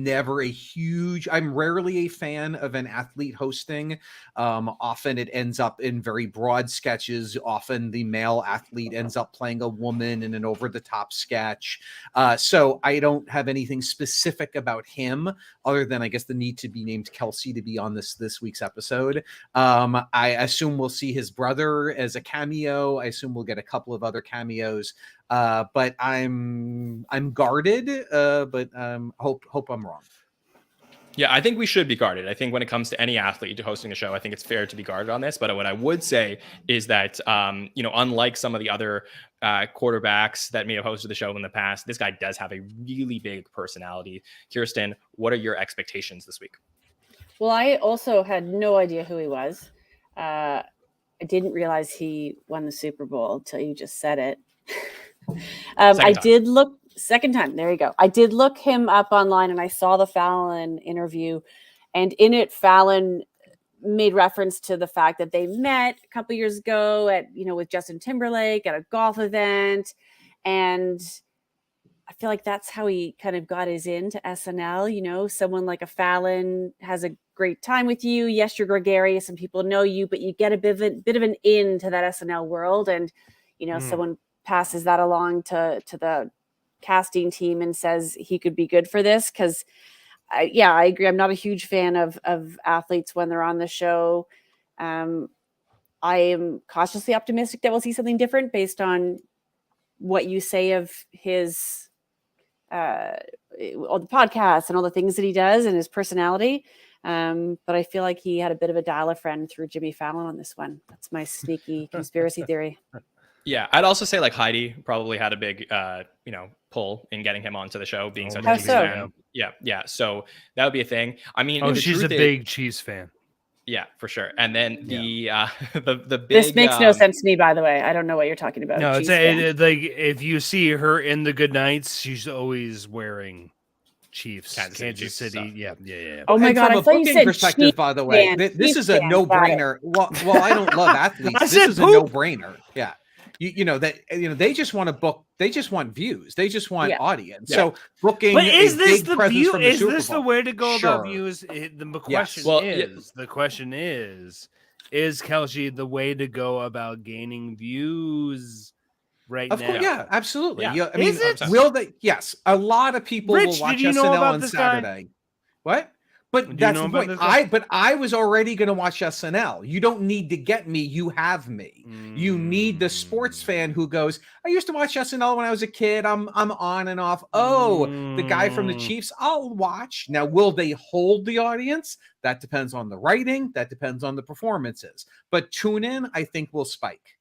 rarely a fan of an athlete hosting. Often it ends up in very broad sketches. Often the male athlete ends up playing a woman in an over the top sketch. So I don't have anything specific about him other than I guess the need to be named Kelsey to be on this week's episode. I assume we'll see his brother as a cameo. I assume we'll get a couple of other cameos, but I'm guarded. But hope I'm wrong. Yeah, I think we should be guarded. I think when it comes to any athlete hosting a show, I think it's fair to be guarded on this. But what I would say is that, unlike some of the other quarterbacks that may have hosted the show in the past, this guy does have a really big personality. Kirstin, what are your expectations this week? Well, I also had no idea who he was. I didn't realize he won the Super Bowl until you just said it. Second time. There you go. I did look him up online and I saw the Fallon interview, and in it, Fallon made reference to the fact that they met a couple years ago with Justin Timberlake at a golf event. And I feel like that's how he kind of got his into SNL. Someone like a Fallon has a great time with you. Yes, you're gregarious and people know you, but you get a bit of an in to that SNL world. And, someone passes that along to the casting team and says he could be good for this. Cause I agree. I'm not a huge fan of athletes when they're on the show. I am cautiously optimistic that we'll see something different based on what you say of his all the podcasts and all the things that he does and his personality. But I feel like he had a bit of a dial-a-friend through Jimmy Fallon on this one. That's my sneaky conspiracy theory. Yeah, I'd also say like Heidi probably had a big, pull in getting him onto the show, being such a Chiefs fan. Yeah. So that would be a thing. I mean, she's a big Chiefs fan. Yeah, for sure. And then the big. This makes no sense to me, by the way. I don't know what you're talking about. No, it's like if you see her in the good nights, she's always wearing Chiefs, Kansas City. Yeah. Oh my God! From a booking perspective, by the way, this is a no-brainer. Well, I don't love athletes. This is a no-brainer. Yeah. They just want to book. They just want views. They just want audience. Yeah. So booking. But is this the view? Is this the way to go about views? The question is Kelsey the way to go about gaining views right now? Course, yeah, absolutely. Yeah. I mean, is it? Will they? Yes, a lot of people will watch SNL on Saturday. Guy? What? But that's the point. I was already going to watch SNL. You don't need to get me. You have me. You need the sports fan who goes, I used to watch SNL when I was a kid. I'm on and off. Oh, the guy from the Chiefs, I'll watch. Now, will they hold the audience? That depends on the writing. That depends on the performances. But tune in, I think, will spike.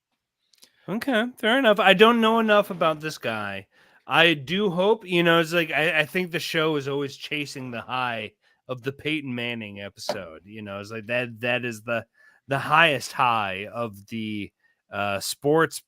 Okay, fair enough. I don't know enough about this guy. I do hope, it's like, I think the show is always chasing the high of the Peyton Manning episode. It's like that is the highest high of the sports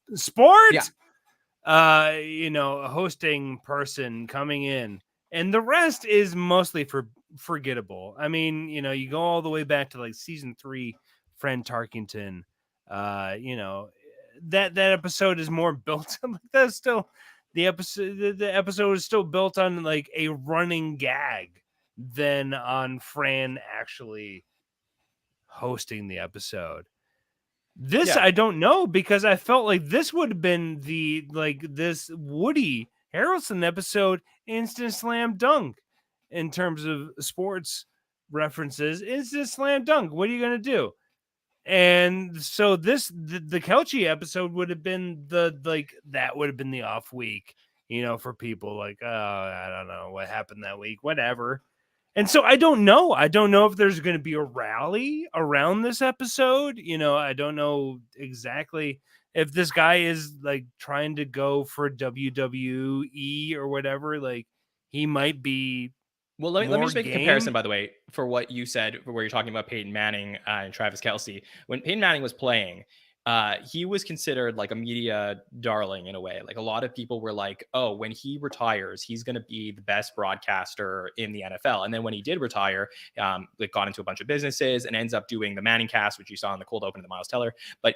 hosting person coming in, and the rest is mostly forgettable. I mean, you go all the way back to like season 3, Fred Tarkington. That episode is more built on like that's still the episode is still built on like a running gag than on Fran actually hosting the episode. I don't know, because I felt like this would have been this Woody Harrelson episode instant slam dunk in terms of sports references. Instant slam dunk. What are you going to do? And so the Kelce episode would have been that would have been the off week, for people like, oh, I don't know what happened that week, whatever. And so I don't know. I don't know if there's going to be a rally around this episode. I don't know exactly if this guy is like trying to go for WWE or whatever. Like he might be. Well, let me just make a comparison, by the way, for what you said, where you're talking about Peyton Manning and Travis Kelce. When Peyton Manning was playing, he was considered like a media darling in a way. Like a lot of people were like, oh, when he retires, he's going to be the best broadcaster in the NFL. And then when he did retire, got into a bunch of businesses and ends up doing the Manning cast, which you saw in the cold open of the Miles Teller. But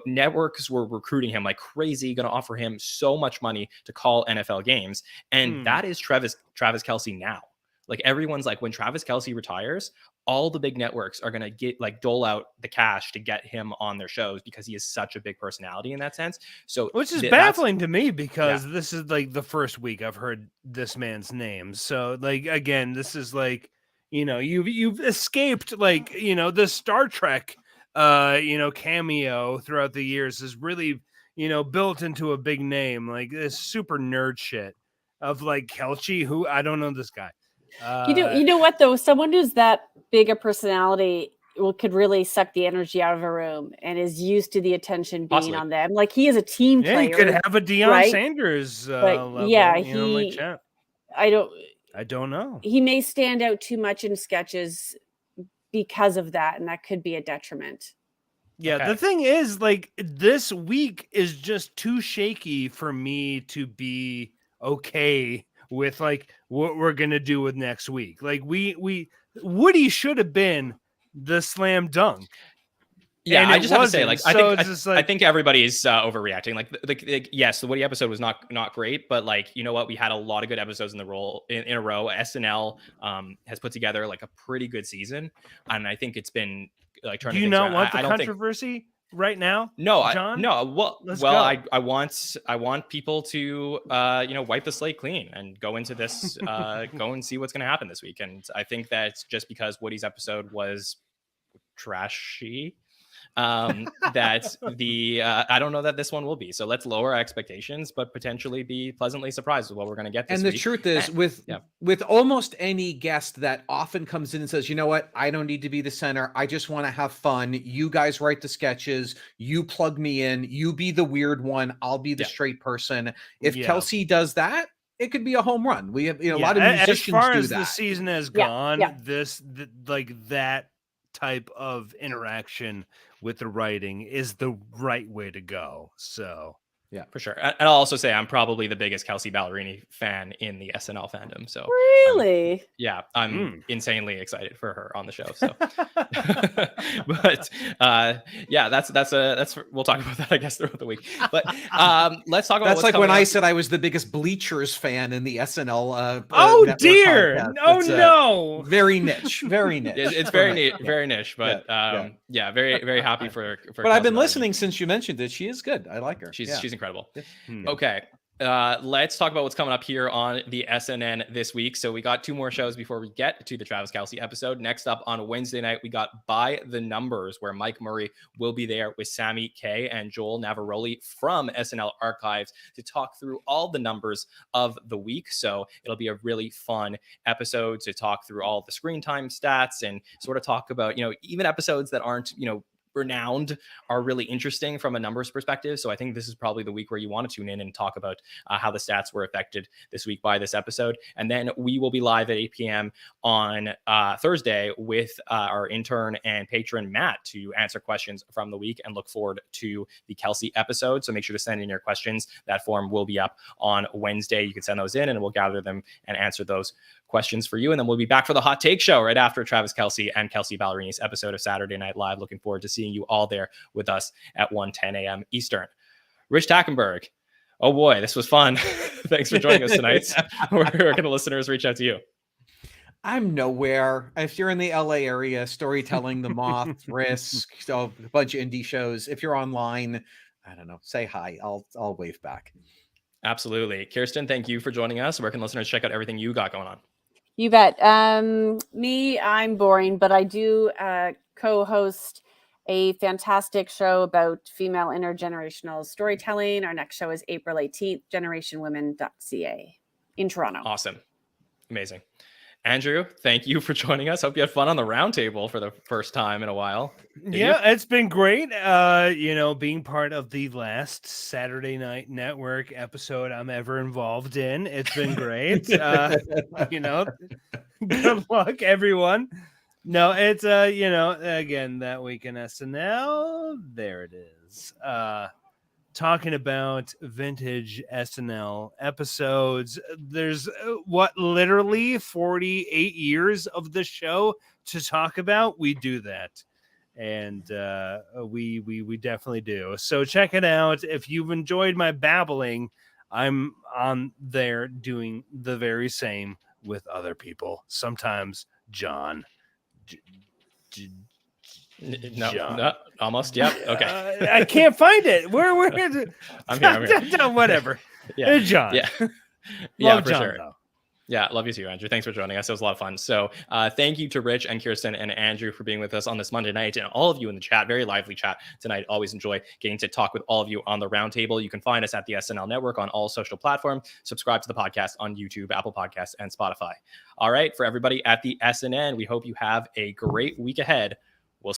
networks were recruiting him like crazy, going to offer him so much money to call NFL games. And that is Travis Kelce now. Like everyone's like, when Travis Kelce retires, all the big networks are going to get like dole out the cash to get him on their shows because he is such a big personality in that sense. So which is baffling to me because this is like the first week I've heard this man's name. So like, again, this is like, you've escaped like, the Star Trek, cameo throughout the years is really, built into a big name, like this super nerd shit of like Kelce, who I don't know this guy. You know what though? Someone who's that big a personality could really suck the energy out of a room and is used to the attention being on them. Like he is a team player. He could have a Deion Sanders level. Yeah, I don't know. He may stand out too much in sketches because of that, and that could be a detriment. Yeah, okay. The thing is, like, this week is just too shaky for me to be okay with like what we're gonna do with next week. Like Woody should have been the slam dunk. Yeah, I just have to say, like, I think everybody is overreacting. Like, yes, the Woody episode was not great, but like, you know what? We had a lot of good episodes in a row. SNL has put together like a pretty good season, and I think it's been like turning. Do you not want the controversy right now? No, John? I want people to wipe the slate clean and go into this, go and see what's going to happen this week. And I think that's just because Woody's episode was trashy. That I don't know that this one will be. So let's lower our expectations, but potentially be pleasantly surprised with what we're going to get this week. And the truth is, with almost any guest that often comes in and says, you know what, I don't need to be the center. I just want to have fun. You guys write the sketches. You plug me in. You be the weird one. I'll be the straight person. If Kelce does that, it could be a home run. We have a lot of musicians as far do as that. The season has gone, that type of interaction with the writing is the right way to go. So yeah, for sure. And I'll also say I'm probably the biggest Kelsey Ballerini fan in the SNL fandom. So really, I'm insanely excited for her on the show. So, but that's we'll talk about that, I guess, throughout the week. But let's talk about that's like when I said I was the biggest Bleachers fan in the SNL. Oh dear, no, very niche, very niche. It's very niche, but very very happy for. But I've been listening since you mentioned it. She is good. I like her. She's incredible. Okay. Let's talk about what's coming up here on the SNN this week. So we got two more shows before we get to the Travis Kelce episode. Next up on Wednesday night, we got By the Numbers, where Mike Murray will be there with Sammy K and Joel Navaroli from SNL Archives to talk through all the numbers of the week. So it'll be a really fun episode to talk through all the screen time stats and sort of talk about, even episodes that aren't, renowned are really interesting from a numbers perspective. So I think this is probably the week where you want to tune in and talk about how the stats were affected this week by this episode. And then we will be live at 8 p.m. on Thursday with our intern and patron Matt to answer questions from the week and look forward to the Kelce episode. So make sure to send in your questions. That form will be up on Wednesday. You can send those in and we'll gather them and answer those questions for you. And then we'll be back for the Hot Take Show right after Travis Kelce and Kelsey Ballerini's episode of Saturday Night Live. Looking forward to seeing you all there with us at 1:10 a.m. Eastern. Rich Tackenberg. Oh boy, this was fun. Thanks for joining us tonight. Where can the listeners reach out to you? I'm nowhere. If you're in the LA area, Storytelling, The Moth, Risk, a bunch of indie shows. If you're online, I don't know, say hi. I'll wave back. Absolutely. Kirstin, thank you for joining us. Where can listeners check out everything you got going on? You bet. Me, I'm boring, but I do co-host a fantastic show about female intergenerational storytelling. Our next show is April 18th, generationwomen.ca in Toronto. Awesome. Amazing. Andrew, thank you for joining us. Hope you had fun on the Roundtable for the first time in a while. It's been great. Being part of the last Saturday Night Network episode I'm ever involved in. It's been great. Good luck, everyone. No, it's again, that week in SNL. There it is. Talking about vintage SNL episodes. There's literally 48 years of the show to talk about. We do that. and we definitely do. So check it out. If you've enjoyed my babbling, I'm on there doing the very same with other people. Sometimes John. No, almost. Yep. Okay. I can't find it. Where is it? I'm here. Whatever. Yeah. John. Yeah. Love for John, sure. though. Yeah, love you too, Andrew. Thanks for joining us. It was a lot of fun. So thank you to Rich and Kirstin and Andrew for being with us on this Monday night, and all of you in the chat. Very lively chat tonight. Always enjoy getting to talk with all of you on the Roundtable. You can find us at the SNL Network on all social platforms. Subscribe to the podcast on YouTube, Apple Podcasts, and Spotify. All right, for everybody at the SNN, we hope you have a great week ahead.